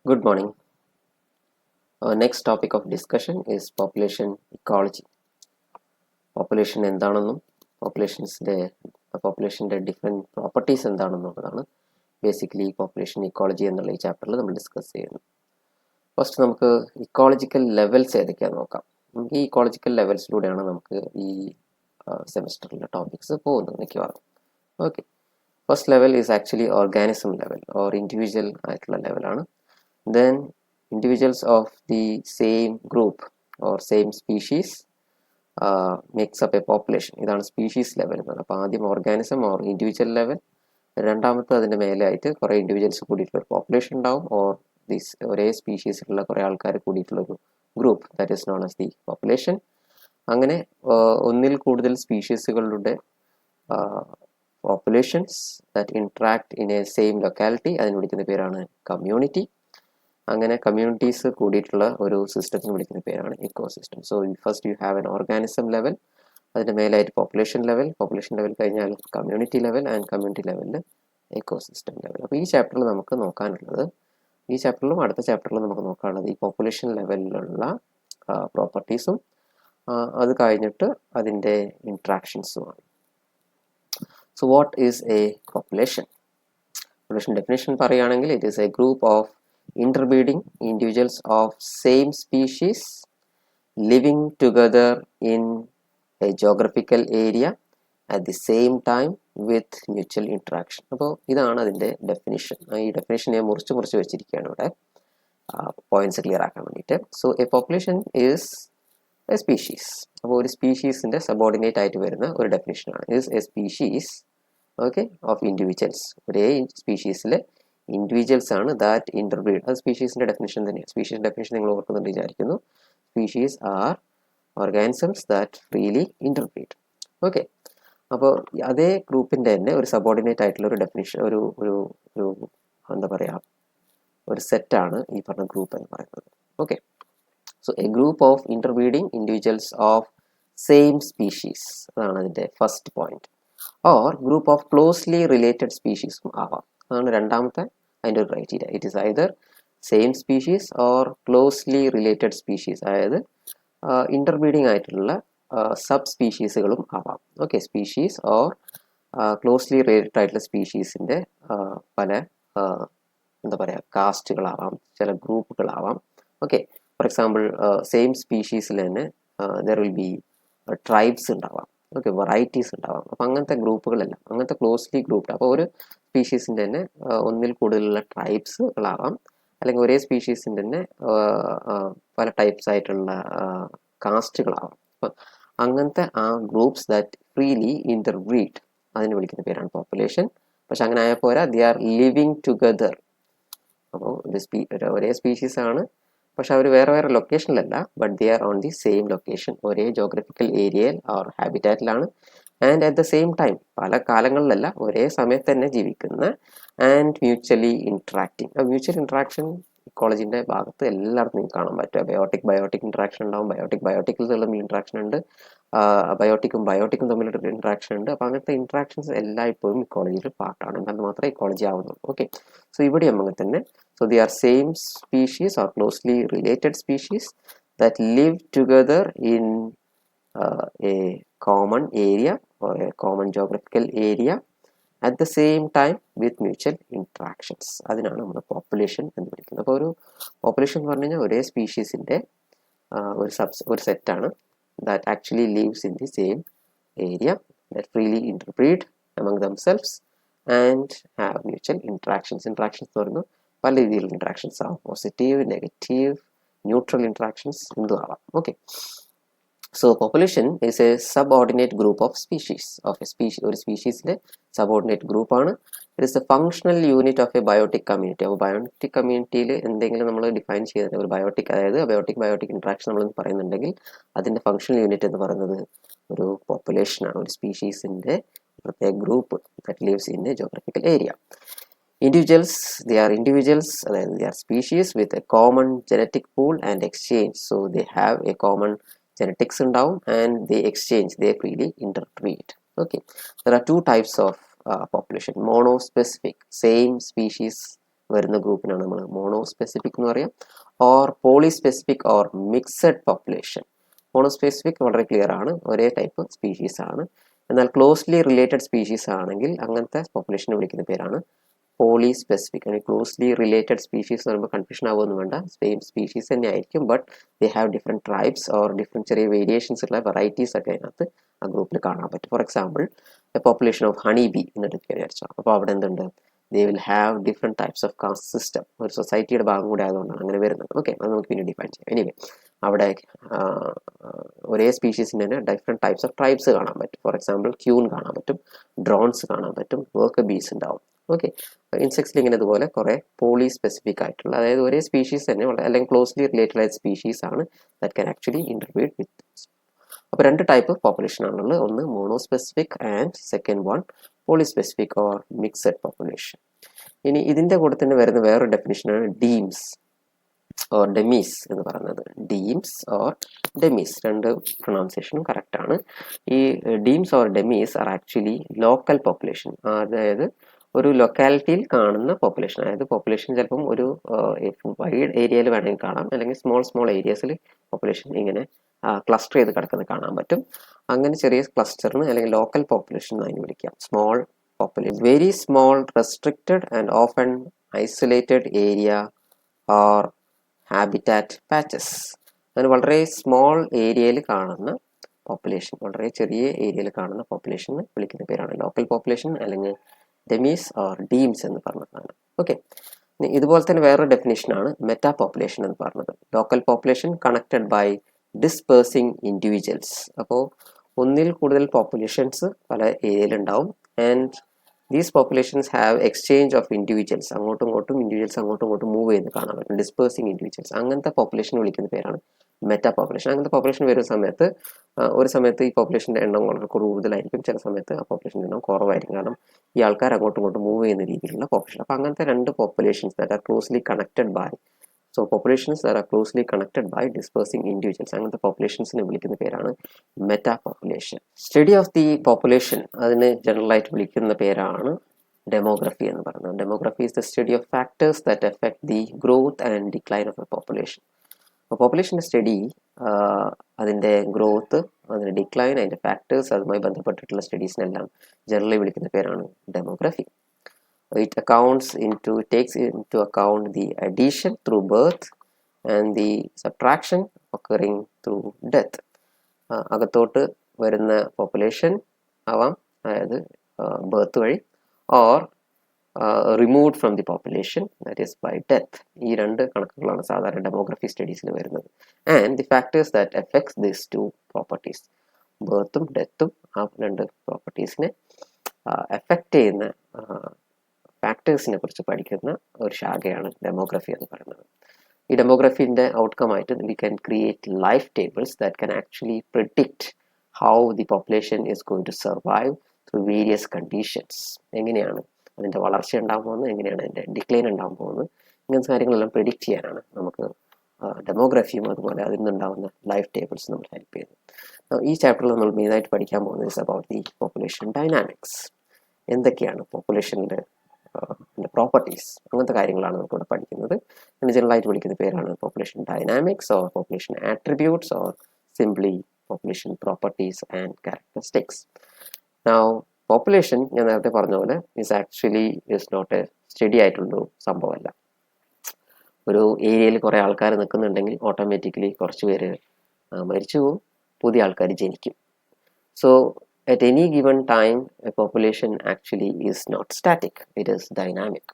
Good morning. Our next topic of discussion is population ecology. Population എന്താണെന്നും പോപ്പുലേഷൻ്റെ different properties എന്താണെന്നുള്ളതാണ് basically population ecology എന്നുള്ള ഈ ചാപ്റ്ററിൽ നമ്മൾ ഡിസ്കസ് ചെയ്യുന്നത്. ഫസ്റ്റ് നമുക്ക് ഇക്കോളജിക്കൽ ലെവൽസ് ഏതൊക്കെയാണെന്ന് നോക്കാം. നമുക്ക് ഈ ഇക്കോളജിക്കൽ ലെവൽസിലൂടെയാണ് നമുക്ക് ഈ സെമിസ്റ്ററിലെ ടോപ്പിക്സ് പോകുന്നത് മിക്കവാറും. Okay, first level is actually organism level or individual ആയിട്ടുള്ള ലെവലാണ്. Then individuals of the same group or same species makes up a population. ഇതാണ് സ്പീഷീസ് ലെവൽ എന്ന് പറയുന്നത്. അപ്പോൾ ആദ്യം ഓർഗാനിസം ഓർ ഇൻഡിവിജ്വൽ ലെവൽ, രണ്ടാമത്തെ അതിൻ്റെ മേലെയായിട്ട് കുറേ ഇൻഡിവിജ്വൽസ് കൂടിയിട്ടുള്ള ഒരു പോപ്പുലേഷൻ ഉണ്ടാവും, ഓർ ദിസ് ഒരേ സ്പീഷീസിലുള്ള കുറേ ആൾക്കാർ കൂടിയിട്ടുള്ളൊരു group, that is known as the population. അങ്ങനെ ഒന്നിൽ കൂടുതൽ സ്പീഷീസുകളുടെ populations that interact in a same ലൊക്കാലിറ്റി, അതിന് വിളിക്കുന്ന പേരാണ് കമ്മ്യൂണിറ്റി. അങ്ങനെ കമ്മ്യൂണിറ്റീസ് കൂടിയിട്ടുള്ള ഒരു സിസ്റ്റത്തിന് വിളിക്കുന്ന പേരാണ് ecosystem. So first you have an organism level, അതിൻ്റെ മേലായിട്ട് പോപ്പുലേഷൻ ലെവൽ കഴിഞ്ഞാൽ കമ്മ്യൂണിറ്റി ലെവൽ, ആൻഡ് കമ്മ്യൂണിറ്റി ലെവലിൽ ഇക്കോസിസ്റ്റം ലെവൽ. അപ്പോൾ ഈ ചാപ്റ്ററിൽ നമുക്ക് നോക്കാനുള്ളത്, ഈ ചാപ്റ്ററിലും അടുത്ത ചാപ്റ്ററിലും നമുക്ക് നോക്കാനുള്ളത് ഈ പോപ്പുലേഷൻ ലെവലിലുള്ള പ്രോപ്പർട്ടീസും അത് കഴിഞ്ഞിട്ട് അതിൻ്റെ ഇൻട്രാക്ഷൻസുമാണ്. So what is a population? Population definition പറയുകയാണെങ്കിൽ it is a group of interbreeding individuals of same species living together in a geographical area at the same time with mutual interaction. അപ്പോൾ ഇതാണ് അതിൻ്റെ definition. ഈ definition ഞാൻ മുറിച്ച് വെച്ചിരിക്കുകയാണ് ഇവിടെ points clear ആക്കാൻ വേണ്ടിയിട്ട്. So a population is a species. അപ്പോൾ ഒരു സ്പീഷീസിൻ്റെ സബോർഡിനേറ്റ് ആയിട്ട് വരുന്ന ഒരു ഡെഫിനിഷനാണ്. Is a species okay of individuals. ഒരേ സ്പീഷീസിലെ ഇൻഡിവിജ്വൽസ് ആണ് ദാറ്റ് ഇന്റർബ്രീഡ്. അത് സ്പീഷീസിൻ്റെ ഡെഫിനിഷൻ തന്നെയാണ്. സ്പീഷീസ് ഡെഫിനിഷൻ നിങ്ങൾ ഓർക്കുന്നുണ്ട് വിചാരിക്കുന്നു. Species are organisms that freely interbreed. Okay, അപ്പോൾ അതേ ഗ്രൂപ്പിൻ്റെ തന്നെ ഒരു സബോർഡിനേറ്റ് ആയിട്ടുള്ള ഒരു ഡെഫിനിഷൻ, ഒരു ഒരു ഒരു എന്താ പറയുക, ഒരു സെറ്റാണ് ഈ പറഞ്ഞ ഗ്രൂപ്പ് എന്ന് പറയുന്നത്. Okay, so a group of interbreeding individuals of same species, അതാണ് അതിൻ്റെ first point. Or group of closely related സ്പീഷീസും ആവാം. അതാണ് രണ്ടാമത്തെ അതിൻ്റെ ഒരു criteria. It is either same species or closely related species, അതായത് ഇന്റർബ്രീഡിങ് ആയിട്ടുള്ള സബ് സ്പീഷീസുകളും ആവാം. Okay, species or closely related ആയിട്ടുള്ള സ്പീഷീസിൻ്റെ പല എന്താ പറയുക കാസ്റ്റുകളാവാം, ചില ഗ്രൂപ്പുകളാവാം. ഓക്കെ, ഫോർ എക്സാമ്പിൾ സെയിം സ്പീഷീസിൽ തന്നെ ദർ വിൽ ബി ട്രൈബ്സ് ഉണ്ടാവാം. ഓക്കെ, വെറൈറ്റീസ് ഉണ്ടാവാം. അപ്പോൾ അങ്ങനത്തെ ഗ്രൂപ്പുകളെല്ലാം അങ്ങനത്തെ ക്ലോസ്ലി ഗ്രൂപ്പ്. അപ്പോൾ ഒരു സ്പീഷീസിൻ്റെ തന്നെ ഒന്നിൽ കൂടുതലുള്ള ട്രൈബ്സുകളാവാം, അല്ലെങ്കിൽ ഒരേ സ്പീഷീസിൻ്റെ തന്നെ പല ടൈപ്സ് ആയിട്ടുള്ള കാസ്റ്റുകളാവാം. അപ്പം അങ്ങനത്തെ ആ ഗ്രൂപ്പ്സ് ദാറ്റ് ഫ്രീലി ഇന്റർബ്രീഡ്, അതിന് വിളിക്കുന്ന പേരാണ് പോപ്പുലേഷൻ. പക്ഷെ അങ്ങനെ ആയാൽ പോരാ, ദേ ആർ ലിവിങ് ടുഗദർ. അപ്പോൾ ഒരേ സ്പീഷീസ് ആണ്, പക്ഷെ അവർ വേറെ വേറെ ലൊക്കേഷനിലല്ല, but they are on the same location, ഒരേ ജോഗ്രഫിക്കൽ ഏരിയയിൽ ഓർ ഹാബിറ്റാറ്റിലാണ്. And at the same time, പല കാലങ്ങളിലല്ല, ഒരേ സമയത്ത് തന്നെ ജീവിക്കുന്ന, and mutually interacting. Mutual interaction ഇക്കോളജിൻ്റെ ഭാഗത്ത് എല്ലായിടത്തും നിങ്ങൾക്ക് കാണാൻ പറ്റും. ബയോട്ടിക് ഇൻട്രാക്ഷൻ ഉണ്ടാവും, ബയോട്ടിക്കിൽ തമ്മിൽ ഇൻട്രാക്ഷൻ ഉണ്ട്, ബയോട്ടിക്കും തമ്മിലൊരു ഇൻട്രാക്ഷൻ ഉണ്ട്. അപ്പോൾ അങ്ങനത്തെ ഇൻട്രാക്ഷൻസ് എല്ലായ്പ്പോഴും ഇക്കോളജിയിൽ പാർട്ടാണ്. എന്നാൽ മാത്രമേ ഇക്കോളജി ആവുന്നുള്ളൂ. ഓക്കെ, സോ ഇവിടെ അങ്ങനെ തന്നെ. So they are same species or closely related species that live together in a common area or a common geographical area at the same time with mutual interactions. അതിനാണ് നമ്മൾ population എന്ന് വിളിക്കുന്നത്. അപ്പോൾ ഒരു population എന്ന് പറഞ്ഞു കഴിഞ്ഞാൽ ഒരേ സ്പീഷീസിൻ്റെ ഒരു സെറ്റാണ് that actually lives in the same area, that freely interbreed among themselves and have mutual interactions. Interactions എന്ന് പറയുന്നത് പല രീതിയിലുള്ള ഇൻട്രാക്ഷൻസ് ആവാം. പോസിറ്റീവ്, നെഗറ്റീവ്, ന്യൂട്രൽ ഇൻട്രാക്ഷൻസ് എന്തും ആവാം. Okay, so population is a subordinate group of species. ഒരു സ്പീഷീസിൻ്റെ subordinate ഗ്രൂപ്പാണ്. It is a functional unit of a biotic community. അപ്പോൾ ബയോട്ടിക് കമ്മ്യൂണിറ്റിയിൽ എന്തെങ്കിലും നമ്മൾ ഡിഫൈൻ ചെയ്തത് ഒരു ബയോട്ടിക്, അതായത് ബയോട്ടിക് ഇൻട്രാക്ഷൻ നമ്മൾ പറയുന്നുണ്ടെങ്കിൽ അതിൻ്റെ ഫങ്ഷണൽ യൂണിറ്റ് എന്ന് പറയുന്നത് ഒരു പോപ്പുലേഷനാണ്, ഒരു സ്പീഷീസിൻ്റെ പ്രത്യേക group that lives in a geographical area. Individuals, they are species with a common genetic pool and exchange. So they have a common genetics ഉണ്ടാവും, and they exchange, they freely interbreed. Okay, there are two types of population. Monospecific, same species വരുന്ന ഗ്രൂപ്പിനാണ് നമ്മൾ മോണോസ്പെസിഫിക് എന്ന് പറയാം, or പോളിസ്പെസിഫിക് or mixed population. മോണോസ്പെസിഫിക് വളരെ clear ആണ്, ഒരേ type species ആണ്. എന്നാൽ ക്ലോസ്ലി റിലേറ്റഡ് സ്പീഷീസ് ആണെങ്കിൽ അങ്ങനത്തെ പോപ്പുലേഷനെ വിളിക്കുന്ന പേരാണ് പോളിസ്പെസിഫിക്. അല്ലെങ്കിൽ ക്ലോസ്ലി റിലേറ്റഡ് സ്പീഷീസ് എന്ന് പറയുമ്പോൾ കൺഫ്യൂഷൻ ആവുമെന്ന് വേണ്ട, സെയിം സ്പീഷീസ് തന്നെ ആയിരിക്കും, but they have different tribes or different ചെറിയ വേരിയേഷൻസ് ഉള്ള വെറൈറ്റീസ് ഒക്കെ അതിനകത്ത് ആ ഗ്രൂപ്പിൽ കാണാൻ പറ്റും. For example population of honey bee എന്നിട്ട് വിചാരിച്ചോ, അപ്പോൾ അവിടെ എന്തുണ്ട്, ദേ will have different types of caste system. ഒരു സൊസൈറ്റിയുടെ ഭാഗം കൂടെ ആയതുകൊണ്ടാണ് അങ്ങനെ വരുന്നത്. ഓക്കെ, അത് നമുക്ക് പിന്നെ ഡിഫൈൻ ചെയ്യാം. എനിവേ അവിടെ ഒരേ സ്പീഷീസിന് തന്നെ ഡിഫറെൻറ്റ് ടൈപ്സ് ഓഫ് ട്രൈബ്സ് കാണാൻ പറ്റും. ഫോർ എക്സാമ്പിൾ ക്യൂൻ കാണാൻ പറ്റും, ഡ്രോൺസ് കാണാൻ പറ്റും, വർക്ക് ബീസ് ഉണ്ടാവും. ഓക്കെ, ഇൻസെക്ട്സിൽ ഇങ്ങനെ ഇതുപോലെ കുറേ പോളി സ്പെസിഫിക് ആയിട്ടുള്ള, അതായത് ഒരേ സ്പീഷീസ് തന്നെ അല്ലെങ്കിൽ ക്ലോസ്ലി റിലേറ്റഡ് ആയ സ്പീഷീസ് ആണ് that can actually interbreed with. അപ്പോൾ രണ്ട് ടൈപ്പ് പോപ്പുലേഷൻ ആണുള്ളത്, ഒന്ന് monospecific and second one polyspecific or mixed population. ഇനി ഇതിൻ്റെ കൂടെ തന്നെ വരുന്ന വേറൊരു ഡെഫിനിഷനാണ് ഡീംസ് ഓർ ഡെമീസ് എന്ന് പറയുന്നത്. ഡീംസ് ഓർ ഡെമീസ്, രണ്ട് പ്രൊണൗൺസിയേഷനും കറക്റ്റ് ആണ്. ഈ demes or demes are actually local population, അതായത് ഒരു ലൊക്കാലിറ്റിയിൽ കാണുന്ന പോപ്പുലേഷൻ. അതായത് പോപ്പുലേഷൻ ചിലപ്പം ഒരു വൈഡ് ഏരിയയിൽ വേണമെങ്കിൽ കാണാം, അല്ലെങ്കിൽ സ്മോൾ ഏരിയസിൽ പോപ്പുലേഷൻ ഇങ്ങനെ ക്ലസ്റ്റർ ചെയ്ത് കിടക്കുന്നത് കാണാൻ പറ്റും. അങ്ങനെ ചെറിയ ക്ലസ്റ്ററിന് അല്ലെങ്കിൽ ലോക്കൽ പോപ്പുലേഷൻ എന്ന് അതിന് വിളിക്കാം. Small population, very small restricted and often isolated area or habitat patches. അങ്ങനെ വളരെ സ്മോൾ ഏരിയയിൽ കാണുന്ന പോപ്പുലേഷൻ, വളരെ ചെറിയ ഏരിയയിൽ കാണുന്ന പോപ്പുലേഷന് വിളിക്കുന്ന പേരാണ് ലോക്കൽ പോപ്പുലേഷൻ അല്ലെങ്കിൽ ഡെമീസ് ഓർ ഡീംസ് എന്ന് പറഞ്ഞതാണ്. ഓക്കെ, ഇതുപോലെ തന്നെ വേറൊരു ഡെഫിനേഷനാണ് മെറ്റാ പോപ്പുലേഷൻ എന്ന് പറഞ്ഞത്. Local population connected by dispersing individuals. അപ്പോൾ ഒന്നിൽ കൂടുതൽ പോപ്പുലേഷൻസ് പല ഏരിയയിലുണ്ടാവും, and these populations have exchange of individuals, അങ്ങോട്ടും ഇങ്ങോട്ടും മൂവ് ചെയ്യുന്നത് കാണാൻ പറ്റും, ഡിസ്പേഴ്സിങ് ഇൻഡിവിജ്വൽസ്. അങ്ങനത്തെ പോപ്പുലേഷൻ വിളിക്കുന്ന പേരാണ് മെറ്റാ പോപ്പുലേഷൻ. അങ്ങനത്തെ പോപ്പുലേഷൻ വരുന്ന സമയത്ത് ഒരു സമയത്ത് ഈ പോപ്പുലേഷൻ്റെ എണ്ണം വളരെ കൂടുതലായിരിക്കും, ചില സമയത്ത് ആ പോപ്പുലേഷൻ്റെ എണ്ണം കുറവായിരിക്കും, കാരണം ഈ ആൾക്കാർ അങ്ങോട്ടും മൂവ് ചെയ്യുന്ന രീതിയിലുള്ള പോപ്പുലേഷൻ. അപ്പോൾ അങ്ങനത്തെ രണ്ട് populations that are closely connected by, so populations that are closely connected by dispersing individuals, അങ്ങനത്തെ പോപ്പുലേഷൻസിനെ വിളിക്കുന്ന പേരാണ് metapopulation. Study of the population, അതിന് ജനറലായിട്ട് വിളിക്കുന്ന പേരാണ് ഡെമോഗ്രഫി എന്ന് പറയുന്നത്. Demography is the study of factors that affect the growth and decline of a population. അപ്പോൾ പോപ്പുലേഷൻ്റെ സ്റ്റഡി, അതിൻ്റെ ഗ്രോത്ത്, അതിൻ്റെ ഡിക്ലൈൻ, അതിൻ്റെ ഫാക്ടേഴ്സ്, അതുമായി ബന്ധപ്പെട്ടിട്ടുള്ള സ്റ്റഡീസിനെല്ലാം ജനറലി വിളിക്കുന്ന പേരാണ് demography. It takes into account the addition through birth and the subtraction occurring through death. അകത്തോട്ട് വരുന്ന പോപ്പുലേഷൻ ആവാം, അതായത് ബർത്ത് വഴി, or removed from the population, that is by death. ഈ രണ്ട് കണക്കുകളാണ് സാധാരണ ഡെമോഗ്രഫി സ്റ്റഡീസിൽ വരുന്നത്. And the factors that effects these two properties, ബർത്തും ഡെത്തും ആ രണ്ട് പ്രോപ്പർട്ടീസിനെ എഫക്റ്റ് ചെയ്യുന്ന ഫാക്ടേഴ്സിനെ കുറിച്ച് പഠിക്കുന്ന ഒരു ശാഖയാണ് ഡെമോഗ്രഫി എന്ന് പറയുന്നത്. ഈ ഡെമോഗ്രഫിൻ്റെ ഔട്ട്കം ആയിട്ട് we can create life tables that can actually predict how the population is going to survive through various conditions. എങ്ങനെയാണ് അതിൻ്റെ വളർച്ച ഉണ്ടാകാൻ പോകുന്നത്, എങ്ങനെയാണ് അതിൻ്റെ ഡിക്ലൈൻ ഉണ്ടാകാൻ പോകുന്നത്, ഇങ്ങനത്തെ കാര്യങ്ങളെല്ലാം പ്രിഡിക്റ്റ് ചെയ്യാനാണ് നമുക്ക് ഡെമോഗ്രഫിയും അതുപോലെ അതിൽ നിന്നുണ്ടാകുന്ന ലൈഫ് ടേബിൾസ് നമ്മൾ ഹെൽപ്പ് ചെയ്യുന്നത്. ഈ ചാപ്റ്ററിൽ നമ്മൾ മെയിനായിട്ട് പഠിക്കാൻ പോകുന്നത് is about the population dynamics. എന്തൊക്കെയാണ് പോപ്പുലേഷൻ്റെ പ്രോപ്പർട്ടീസ്, അങ്ങനത്തെ കാര്യങ്ങളാണ് നമുക്കിവിടെ പഠിക്കുന്നത്. ഇതിന് ജനറലായിട്ട് വിളിക്കുന്ന പേരാണ് population dynamics or population attributes or simply population properties and characteristics. Now population ഞാൻ നേരത്തെ പറഞ്ഞ പോലെ ഈസ് നോട്ട് എ സ്റ്റഡി ആയിട്ടുള്ളൊരു സംഭവമല്ല. ഒരു ഏരിയയിൽ കുറേ ആൾക്കാർ നിൽക്കുന്നുണ്ടെങ്കിൽ ഓട്ടോമാറ്റിക്കലി കുറച്ച് പേര് മരിച്ചു പോകും, പുതിയ ആൾക്കാർ ജനിക്കും. So at any given time, a population actually is not static, it is dynamic.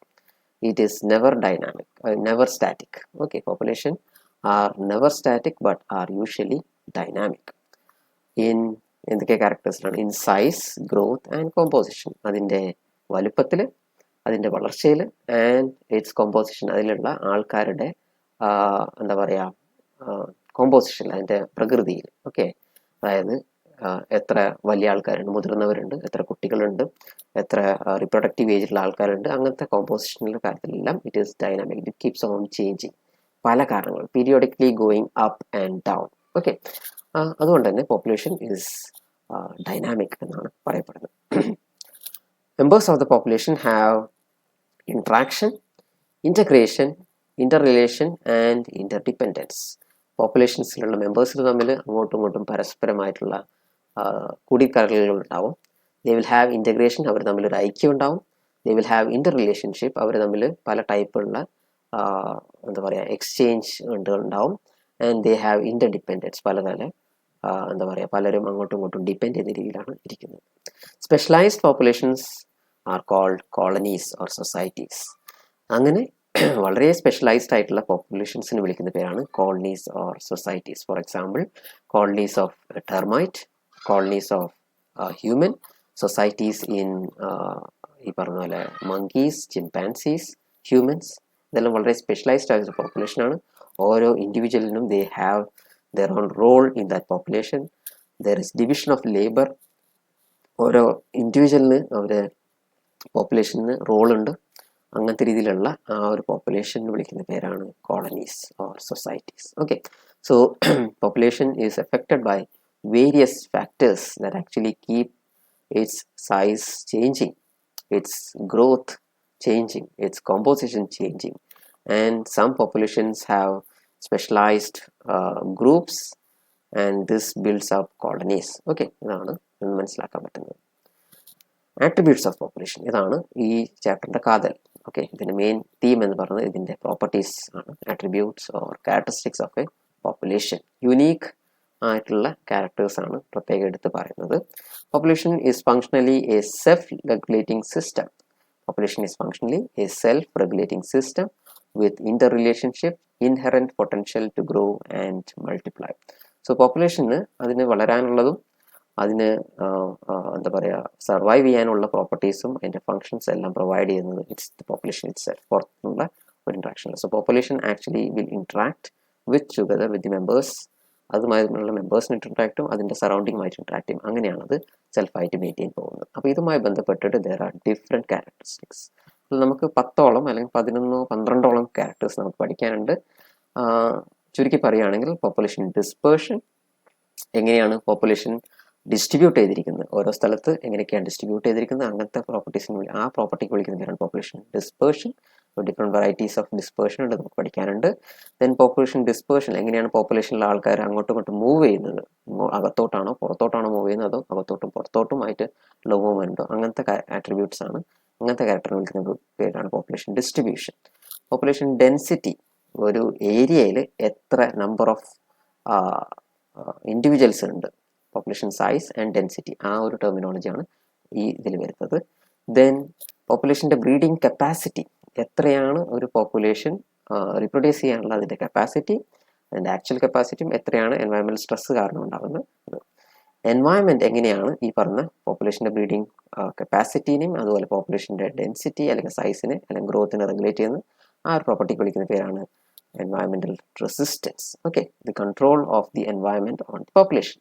It is never dynamic, never static. Okay, population are never static but are usually dynamic in എന്തൊക്കെ ക്യാരക്ടേഴ്സിലാണ്, in size, growth and composition. അതിൻ്റെ വലുപ്പത്തിൽ, അതിൻ്റെ വളർച്ചയിൽ, and it's composition, അതിലുള്ള ആൾക്കാരുടെ എന്താ പറയുക കോമ്പോസിഷൻ, അതിൻ്റെ പ്രകൃതിയിൽ. ഓക്കെ, അതായത് എത്ര വലിയ ആൾക്കാരുണ്ട്, മുതിർന്നവരുണ്ട്, എത്ര കുട്ടികളുണ്ട്, എത്ര റിപ്രൊഡക്റ്റീവ് ഏജിലുള്ള ആൾക്കാരുണ്ട്, അങ്ങനത്തെ കോമ്പോസിഷനിലെ കാര്യത്തിലെല്ലാം it is dynamic. It keeps on changing, പല കാരണങ്ങൾ, periodically going up and down. Okay, അതുകൊണ്ട് തന്നെ പോപ്പുലേഷൻ ഈസ് ഡൈനാമിക് എന്നാണ് പറയപ്പെടുന്നത്. Members of the population have interaction integration, interrelation and interdependence. പോപ്പുലേഷൻസിലുള്ള മെമ്പേഴ്സിൽ തമ്മിൽ അങ്ങോട്ടും ഇങ്ങോട്ടും പരസ്പരമായിട്ടുള്ള കൂടിക്കലർച്ചകൾ ഉണ്ടാവും. ദേ വിൽ ഹാവ് ഇൻ്റഗ്രേഷൻ, അവർ തമ്മിൽ ഒരു ഐക്യം ഉണ്ടാവും. They will have inter relationship, അവർ തമ്മിൽ പല ടൈപ്പുള്ള എന്താ പറയുക എക്സ്ചേഞ്ച് ഉണ്ടാവും. ആൻഡ് ദേ ഹാവ് ഇൻ്റർഡിപ്പെൻഡൻസ്, പലതരം എന്താ പറയുക പലരും അങ്ങോട്ടും ഇങ്ങോട്ടും ഡിപ്പെൻഡ് ചെയ്ത രീതിയിലാണ് ഇരിക്കുന്നത്. Specialised populations are called colonies or societies. അങ്ങനെ വളരെ സ്പെഷ്യലൈസ്ഡ് ആയിട്ടുള്ള പോപ്പുലേഷൻസിന് വിളിക്കുന്ന പേരാണ് colonies or societies. For example, colonies of termite, colonies of human, societies in ഈ പറഞ്ഞ പോലെ മങ്കീസ്, ചിമ്പാൻസീസ്, ഹ്യൂമൻസ്. ഇതെല്ലാം വളരെ സ്പെഷ്യലൈസ്ഡ് ആയിട്ടുള്ള പോപ്പുലേഷനാണ്. ഓരോ ഇൻഡിവിജ്വലിനും they have their own role in that population. There is division of labor. ഓരോ ഇൻഡിവിജ്വലിന് അവരുടെ പോപ്പുലേഷന് റോളുണ്ട്. അങ്ങനത്തെ രീതിയിലുള്ള ആ ഒരു പോപ്പുലേഷൻ വിളിക്കുന്ന പേരാണ് colonies or societies. Okay, so population is affected by various factors that actually keep its size changing, its growth changing, its composition changing, and some populations have specialized groups and this builds up colonies. Okay, ഇതാണ് മനസ്സിലാക്കാൻ പറ്റുന്നത്. Attributes of population, ഇതാണ് ഈ ചാപ്റ്ററിൻ്റെ കാതൽ. Okay, ഇതിൻ്റെ main theme എന്ന് പറയുന്നത് ഇതിൻ്റെ പ്രോപ്പർട്ടീസ് ആണ്. Attributes or characteristics of a population, unique ആയിട്ടുള്ള ക്യാരക്ടേഴ്സ് ആണ് പ്രത്യേകം എടുത്ത് പറയുന്നത്. Population is functionally A self regulating system. Population is functionally a self-regulating system with interrelationship, inherent potential to grow and multiply. So population അതിന് വളരാനുള്ളതും അതിന് എന്താ പറയുക survive ചെയ്യാനുള്ള പ്രോപ്പർട്ടീസും അതിൻ്റെ ഫങ്ഷൻസ് എല്ലാം പ്രൊവൈഡ് ചെയ്യുന്നത് it's the population itself, പുറത്തുനിന്നുള്ള ഒരു interaction. So population actually will interact with together with the members, അതുമായിട്ടുള്ള മെമ്പേഴ്സിന് ഇൻട്രാക്റ്റും അതിൻ്റെ സറൗണ്ടിങ്ങുമായിട്ട് ഇൻട്രാക്ട് ചെയ്യും. അങ്ങനെയാണത് സെൽഫായിട്ട് മെയിൻറ്റെയിൻ പോകുന്നത്. അപ്പോൾ ഇതുമായി ബന്ധപ്പെട്ടിട്ട് ദർ ആർ ഡിഫറെൻറ്റ് ക്യാരക്ടറിസ്റ്റിക്സ്. നമുക്ക് 10ഓളം അല്ലെങ്കിൽ 11-12ഓളം ക്യാരക്ടേഴ്സ് നമുക്ക് പഠിക്കാനുണ്ട്. ചുരുക്കി പറയുകയാണെങ്കിൽ പോപ്പുലേഷൻ ഡിസ്പേർഷൻ, എങ്ങനെയാണ് പോപ്പുലേഷൻ ഡിസ്ട്രിബ്യൂട്ട് ചെയ്തിരിക്കുന്നത്, ഓരോ സ്ഥലത്ത് എങ്ങനെയൊക്കെയാണ് ഡിസ്ട്രിബ്യൂട്ട് ചെയ്തിരിക്കുന്നത്, അങ്ങനത്തെ പ്രോപ്പർട്ടീസിന് ആ പ്രോപ്പർട്ടിക്ക് വിളിക്കുന്ന പേരാണ് population dispersion. Different varieties of dispersion ഉണ്ട്, നമുക്ക് പഠിക്കാനുണ്ട്. ദെൻ പോപ്പുലേഷൻ ഡിസ്പേർഷൻ, എങ്ങനെയാണ് പോപ്പുലേഷനിലെ ആൾക്കാർ അങ്ങോട്ടും ഇങ്ങോട്ടും മൂവ് ചെയ്യുന്നത്, അകത്തോട്ടാണോ പുറത്തോട്ടാണോ മൂവ് ചെയ്യുന്നത്, അതോ അകത്തോട്ടും പുറത്തോട്ടുമായിട്ട് ഉള്ള മൂവ്മെൻറ്റോ, അങ്ങനത്തെ ആട്രിബ്യൂട്ട്സ് ആണ്. അങ്ങനത്തെ ക്യാരക്ടർ വിളിക്കുന്ന പേരാണ് പോപ്പുലേഷൻ ഡിസ്ട്രിബ്യൂഷൻ. പോപ്പുലേഷൻ ഡെൻസിറ്റി, ഒരു ഏരിയയിൽ എത്ര നമ്പർ ഓഫ് ഇൻഡിവിജ്വൽസ് ഉണ്ട്, പോപ്പുലേഷൻ സൈസ് ആൻഡ് ഡെൻസിറ്റി, ആ ഒരു ടെർമിനോളജിയാണ് ഈ ഇതിൽ വരുന്നത്. ദെൻ പോപ്പുലേഷൻ്റെ ബ്രീഡിംഗ് കപ്പാസിറ്റി, എത്രയാണ് ഒരു പോപ്പുലേഷൻ റിപ്രൊഡ്യൂസ് ചെയ്യാനുള്ള അതിൻ്റെ കപ്പാസിറ്റി, അതിൻ്റെ ആക്ച്വൽ കപ്പാസിറ്റിയും എത്രയാണ് എൻവയോൺമെൻറ്റൽ സ്ട്രെസ് കാരണം ഉണ്ടാകുന്നത്. എൻവയോൺമെൻറ്റ് എങ്ങനെയാണ് ഈ പറഞ്ഞ പോപ്പുലേഷൻ്റെ ബ്രീഡിംഗ് കപ്പാസിറ്റീനെയും അതുപോലെ പോപ്പുലേഷൻ്റെ ഡെൻസിറ്റി അല്ലെങ്കിൽ സൈസിനെ അല്ലെങ്കിൽ ഗ്രോത്തിനെ റെഗുലേറ്റ് ചെയ്യുന്നത്, ആ ഒരു പ്രോപ്പർട്ടിക്ക് വിളിക്കുന്ന പേരാണ് environmental resistance. Okay, the control of the environment on the population.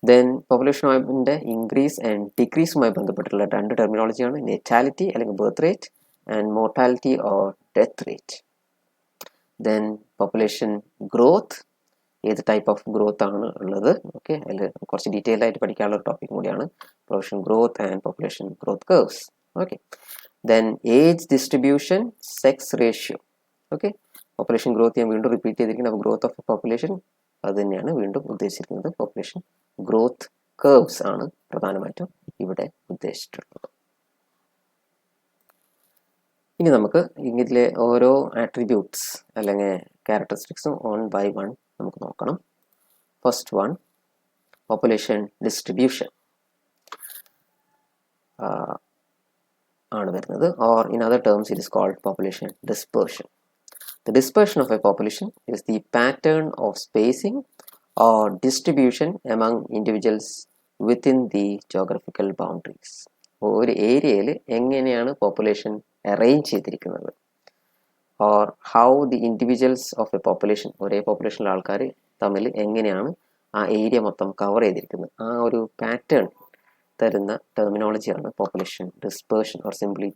Then population increase and decrease മായി ബന്ധപ്പെട്ടുള്ള രണ്ട് ടെർമിനോളജിയാണ് natality അല്ലെങ്കിൽ birth rate and mortality or death rate. Then population growth, ഏത് ടൈപ്പ് ഓഫ് ഗ്രോത്ത് ആണ് ഉള്ളത്. ഓക്കെ, അതിൽ കുറച്ച് detail ആയിട്ട് പഠിക്കാനുള്ള ഒരു ടോപ്പിക് കൂടിയാണ് population growth and population growth curves. Okay, then age distribution, sex ratio. Okay, population growth ഞാൻ വീണ്ടും റിപ്പീറ്റ് ചെയ്തിരിക്കുന്നത്. അപ്പോൾ ഗ്രോത്ത് ഓഫ് പോപ്പുലേഷൻ അത് തന്നെയാണ് വീണ്ടും ഉദ്ദേശിച്ചിരിക്കുന്നത്. പോപ്പുലേഷൻ ഗ്രോത്ത് കർവ്സ് ആണ് പ്രധാനമായിട്ടും ഇവിടെ ഉദ്ദേശിച്ചിട്ടുള്ളത്. ഇനി നമുക്ക് ഇതിലെ ഓരോ ആട്രിബ്യൂട്ട്സ് അല്ലെങ്കിൽ ക്യാരക്ടറിസ്റ്റിക്സും വൺ ബൈ വൺ നമുക്ക് നോക്കണം. ഫസ്റ്റ് വൺ, പോപ്പുലേഷൻ ഡിസ്ട്രിബ്യൂഷൻ ആണ് വരുന്നത്. Or in other terms it is called population dispersion. The dispersion of a population is the pattern of spacing or distribution among individuals within the geographical boundaries. ഒരു ഏരിയയിൽ എങ്ങനെയാണ് population arrange ചെയ്തിരിക്കുന്നത്, or how the individuals of a population, ഒരേ പോപ്പുലേഷനിലെ ആൾക്കാർ തമ്മിൽ എങ്ങനെയാണ് ആ area മൊത്തം കവർ ചെയ്തിരിക്കുന്നത്, ആ ഒരു പാറ്റേൺ തരുന്ന ടെർമിനോളജിയാണ് population dispersion or simply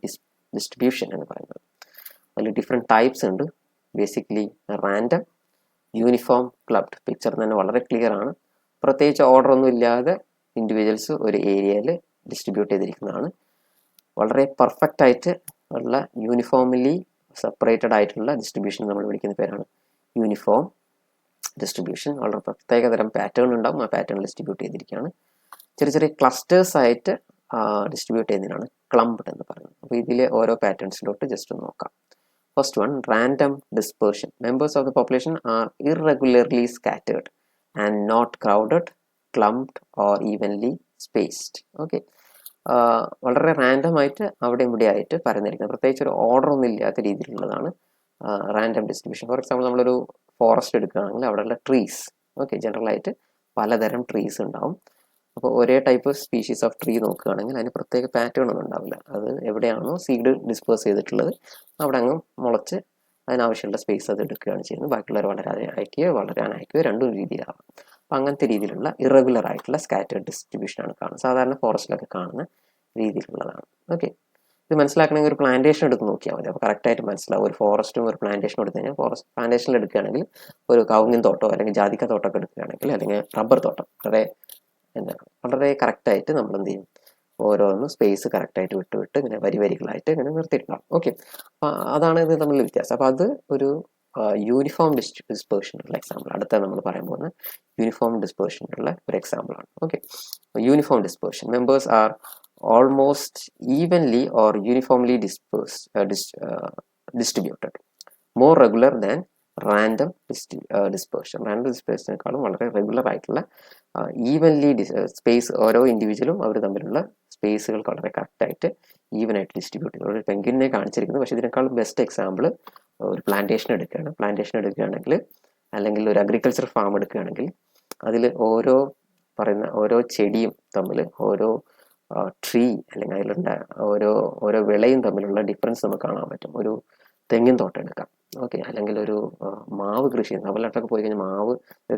distribution എന്ന് പറയുന്നത്. അതിൽ ഡിഫറെൻറ്റ് ടൈപ്സ് ഉണ്ട്. Basically random, uniform, clumped. Picture തന്നെ വളരെ ക്ലിയർ ആണ്. പ്രത്യേകിച്ച് ഓർഡർ ഒന്നും ഇല്ലാതെ ഇൻഡിവിജ്വൽസ് ഒരു ഏരിയയിൽ ഡിസ്ട്രിബ്യൂട്ട് ചെയ്തിരിക്കുന്നതാണ്. വളരെ പെർഫെക്റ്റ് ആയിട്ട് ഉള്ള യൂണിഫോംലി സെപ്പറേറ്റഡ് ആയിട്ടുള്ള ഡിസ്ട്രിബ്യൂഷൻ നമ്മൾ വിളിക്കുന്ന പേരാണ് യൂണിഫോം ഡിസ്ട്രിബ്യൂഷൻ. വളരെ പ്രത്യേകതരം പാറ്റേൺ ഉണ്ടാവും, ആ പാറ്റേൺ ഡിസ്ട്രിബ്യൂട്ട് ചെയ്തിരിക്കുകയാണ്. ചെറിയ ചെറിയ ക്ലസ്റ്റേഴ്സ് ആയിട്ട് ഡിസ്ട്രിബ്യൂട്ട് ചെയ്യുന്നതിനാണ് ക്ലംപ്ഡ് എന്ന് പറയുന്നത്. അപ്പോൾ ഇതിലെ ഓരോ പാറ്റേൺസിലോട്ട് ജസ്റ്റ് ഒന്ന് നോക്കാം. First one, random dispersion. Members of the population are irregularly scattered and not crowded, clumped or evenly spaced. Okay, വളരെ റാൻഡം ആയിട്ട് അവിടെ ഇവിടെ ആയിട്ട് പരന്നിരിക്കുന്നത്, പ്രത്യേകിച്ച് ഒരു ഓർഡർ ഒന്നും ഇല്ലാത്ത രീതിയിലുള്ളതാണ് റാൻഡം ഡിസ്ട്രിബ്യൂഷൻ. ഫോർ എക്സാമ്പിൾ, നമ്മളൊരു ഫോറസ്റ്റ് എടുക്കുകയാണെങ്കിൽ അവിടെയുള്ള ട്രീസ്, ഓക്കെ, ജനറലായിട്ട് പലതരം ട്രീസ് ഉണ്ടാവും. അപ്പോൾ ഒരേ ടൈപ്പ് സ്പീഷീസ് ഓഫ് ട്രീ നോക്കുകയാണെങ്കിൽ അതിന് പ്രത്യേക പാറ്റേൺ ഒന്നും ഉണ്ടാവില്ല. അത് എവിടെയാണോ സീഡ് ഡിസ്പേഴ്സ് ചെയ്തിട്ടുള്ളത് അവിടെ അങ്ങ് മുളച്ച് അതിനാവശ്യമുള്ള സ്പേസ് അത് എടുക്കുകയാണ് ചെയ്യുന്നത്. ബാക്കിയുള്ളവർ വളരാതെ അയക്കുകയോ വളരാൻ അയക്കുകയോ രണ്ടും രീതിയിലാവാം. അപ്പം അങ്ങനത്തെ രീതിയിലുള്ള ഇറഗുലർ ആയിട്ടുള്ള സ്കാറ്റേർഡ് ഡിസ്ട്രിബ്യൂഷനാണ് കാണുന്നത്, സാധാരണ ഫോറസ്റ്റിലൊക്കെ കാണുന്ന രീതിയിലുള്ളതാണ്. ഓക്കെ, ഇത് മനസ്സിലാക്കണമെങ്കിൽ ഒരു പ്ലാന്റേഷൻ എടുത്ത് നോക്കിയാൽ മതി. അപ്പോൾ കറക്റ്റായിട്ട് മനസ്സിലാവും. ഒരു ഫോറസ്റ്റും ഒരു പ്ലാന്റേഷനും എടുത്തു കഴിഞ്ഞാൽ, ഫോറസ്റ്റ് പ്ലാന്റേഷനിൽ എടുക്കുകയാണെങ്കിൽ ഒരു കവുങ്ങിൻ തോട്ടോ അല്ലെങ്കിൽ ജാതിക്ക തോട്ടമൊക്കെ എടുക്കുകയാണെങ്കിൽ, അല്ലെങ്കിൽ റബ്ബർ തോട്ടം, വളരെ കറക്റ്റായിട്ട് നമ്മൾ എന്ത് ചെയ്യും, ഓരോന്നും സ്പേസ് കറക്റ്റായിട്ട് വിട്ട് ഇങ്ങനെ വരികളായിട്ട് ഇങ്ങനെ നിർത്തിയിട്ടുണ്ടാവും. ഓക്കെ, അപ്പോൾ അതാണ് ഇത് തമ്മിലുള്ള വ്യത്യാസം. അപ്പോൾ അത് ഒരു യൂണിഫോം ഡിസ്പേർഷനുള്ള എക്സാമ്പിൾ. അടുത്ത നമ്മൾ പറയാൻ പോകുന്ന യൂണിഫോം ഡിസ്പേർഷനുള്ള ഒരു എക്സാമ്പിളാണ്. Okay, uniform dispersion. Members are almost evenly or uniformly distributed, more regular than random dispersion. Random ഡിസ്പേർഷനേക്കാളും വളരെ റെഗുലർ ആയിട്ടുള്ള ഈവൻലി സ്പേസ്, ഓരോ ഇൻഡിവിജ്വലും അവർ തമ്മിലുള്ള സ്പേസുകൾ വളരെ കറക്റ്റായിട്ട് ഈവൻ ആയിട്ട് ഡിസ്ട്രിബ്യൂട്ട് ചെയ്യും. ഒരു പെൻഗ്വിനെ കാണിച്ചിരിക്കുന്നു, പക്ഷേ ഇതിനേക്കാളും ബെസ്റ്റ് എക്സാമ്പിൾ ഒരു പ്ലാന്റേഷൻ എടുക്കുകയാണെങ്കിൽ അല്ലെങ്കിൽ ഒരു അഗ്രികൾച്ചർ ഫാം എടുക്കുകയാണെങ്കിൽ അതിൽ ഓരോ ചെടിയും തമ്മിൽ, ഓരോ ട്രീ അല്ലെങ്കിൽ അതിലുള്ള ഓരോ വിളയും തമ്മിലുള്ള ഡിഫറൻസ് നമുക്ക് കാണാൻ പറ്റും. ഒരു തെങ്ങിൻ തോട്ടം എടുക്കാം, ഓക്കെ, അല്ലെങ്കിൽ ഒരു മാവ് കൃഷി ചെയ്യുന്നത്, തമിഴ്നാട്ടിലൊക്കെ പോയി കഴിഞ്ഞാൽ മാവ്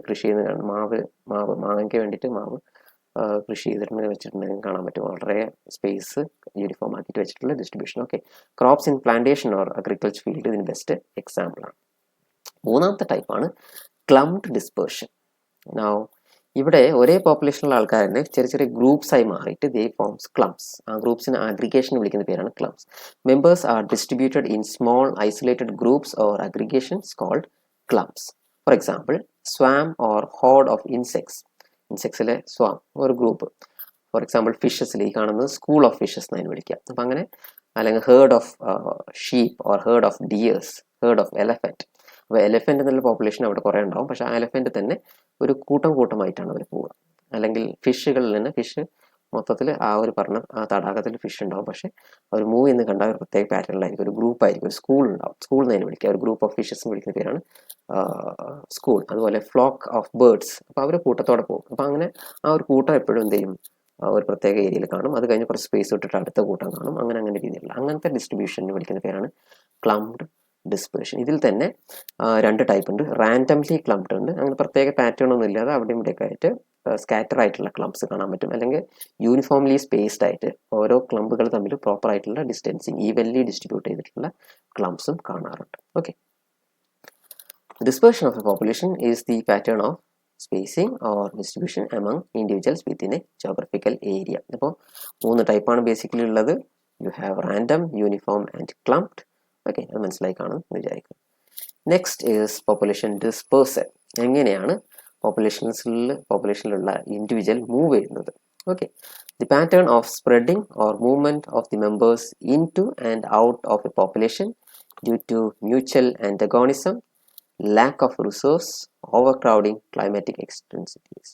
കൃഷി ചെയ്യുന്നതാണ്. മാങ്ങയ്ക്ക് വേണ്ടിയിട്ട് മാവ് കൃഷി ചെയ്തിട്ടുണ്ടെങ്കിൽ വെച്ചിട്ടുണ്ടെങ്കിൽ കാണാൻ പറ്റും വളരെ സ്പേസ് യൂണിഫോം ആക്കിയിട്ട് വെച്ചിട്ടുള്ള distribution. Okay, crops in plantation or agriculture field ഇതിന് ബെസ്റ്റ് എക്സാമ്പിളാണ്. മൂന്നാമത്തെ ടൈപ്പാണ് ക്ലംപ്ഡ് ഡിസ്പേർഷൻ. നൗ ഇവിടെ ഒരേ പോപ്പുലേഷനുള്ള ആൾക്കാരെ ചെറിയ ചെറിയ ഗ്രൂപ്പ്സ് ആയി മാറിയിട്ട് ദേ ഫോംസ് ക്ലംപ്സ്. ആ ഗ്രൂപ്പ്സിന് അഗ്രിഗേഷൻ വിളിക്കുന്ന പേരാണ് clumps. Members are distributed in small isolated groups or aggregations called clumps. For example, swarm or horde of ഇൻസെക്ട്സിലെ സ്വാം ഒരു ഗ്രൂപ്പ്. ഫോർ എക്സാമ്പിൾ, ഫിഷസിൽ ഈ കാണുന്നത് സ്കൂൾ ഓഫ് ഫിഷസ് എന്നതിന് വിളിക്കാം. അപ്പം അങ്ങനെ, അല്ലെങ്കിൽ herd of sheep or herd of deers, herd of elephant. അപ്പോൾ എലഫൻറ്റ് എന്നുള്ള പോപ്പുലേഷൻ അവിടെ കുറേ ഉണ്ടാവും, പക്ഷേ ആ എലഫൻറ്റ് തന്നെ ഒരു കൂട്ടമായിട്ടാണ് അവർ പോവുക. അല്ലെങ്കിൽ ഫിഷുകളിൽ തന്നെ ഫിഷ് മൊത്തത്തിൽ ആ ഒരു പറഞ്ഞ ആ തടാകത്തിൽ ഫിഷ് ഉണ്ടാവും, പക്ഷേ അവർ മൂവ് ചെയ്യുന്ന കണ്ടാൽ ഒരു പ്രത്യേക പാറ്റേണിലായിരിക്കും, ഒരു ഗ്രൂപ്പായിരിക്കും, ഒരു സ്കൂൾ ഉണ്ടാവും. സ്കൂൾ എന്നതിന് വിളിക്കുക, ഒരു ഗ്രൂപ്പ് ഓഫ് ഫിഷസ് വിളിക്കുന്ന പേരാണ് സ്കൂൾ. അതുപോലെ ഫ്ലോക്ക് ഓഫ് ബേർഡ്സ്, അപ്പോൾ അവർ കൂട്ടത്തോടെ പോകും. അപ്പോൾ അങ്ങനെ ആ ഒരു കൂട്ടം എപ്പോഴും എന്ത് ചെയ്യും, ഒരു പ്രത്യേക ഏരിയയിൽ കാണും. അത് കഴിഞ്ഞ് കുറച്ച് സ്പേസ് വിട്ടിട്ട് അടുത്ത കൂട്ടം കാണും. അങ്ങനെ രീതിയിലുള്ള അങ്ങനത്തെ ഡിസ്ട്രിബ്യൂഷന് വിളിക്കുന്ന പേരാണ് ക്ലംപ്ഡ് ഡിസ്പേർഷൻ. ഇതിൽ തന്നെ രണ്ട് ടൈപ്പ് ഉണ്ട്. റാൻഡംലി ക്ലംപ്ഡ് ഉണ്ട്, അങ്ങനെ പ്രത്യേക പാറ്റേൺ ഒന്നും ഇല്ലാതെ അവിടെ ഇവിടെയൊക്കെ ആയിട്ട് സ്കാറ്റർ ആയിട്ടുള്ള ക്ലംപ്സ് കാണാൻ പറ്റും. അല്ലെങ്കിൽ യൂണിഫോംലി സ്പേസ്ഡ് ആയിട്ട് ഓരോ ക്ലംപുകൾ തമ്മിൽ പ്രോപ്പർ ആയിട്ടുള്ള ഡിസ്റ്റൻസിങ് ഈവൻലി ഡിസ്ട്രിബ്യൂട്ട് ചെയ്തിട്ടുള്ള ക്ലംപ്സും കാണാറുണ്ട്. Okay, dispersion of a population is the pattern of spacing or distribution among individuals within a geographical area. അപ്പോൾ 3 ടൈപ്പാണ് ബേസിക്കലി ഉള്ളത്. You have random, uniform and clumped. Okay, അത് മനസ്സിലായി കാണും വിചാരിക്കും. Next is population dispersal. എങ്ങനെയാണ് പോപ്പുലേഷനിലുള്ള ഇൻഡിവിജ്വൽ മൂവ് ചെയ്യുന്നത്. Okay, the pattern of spreading or movement of the members in to and out of a population due to mutual antagonism, lack of resource, overcrowding, climatic externalities.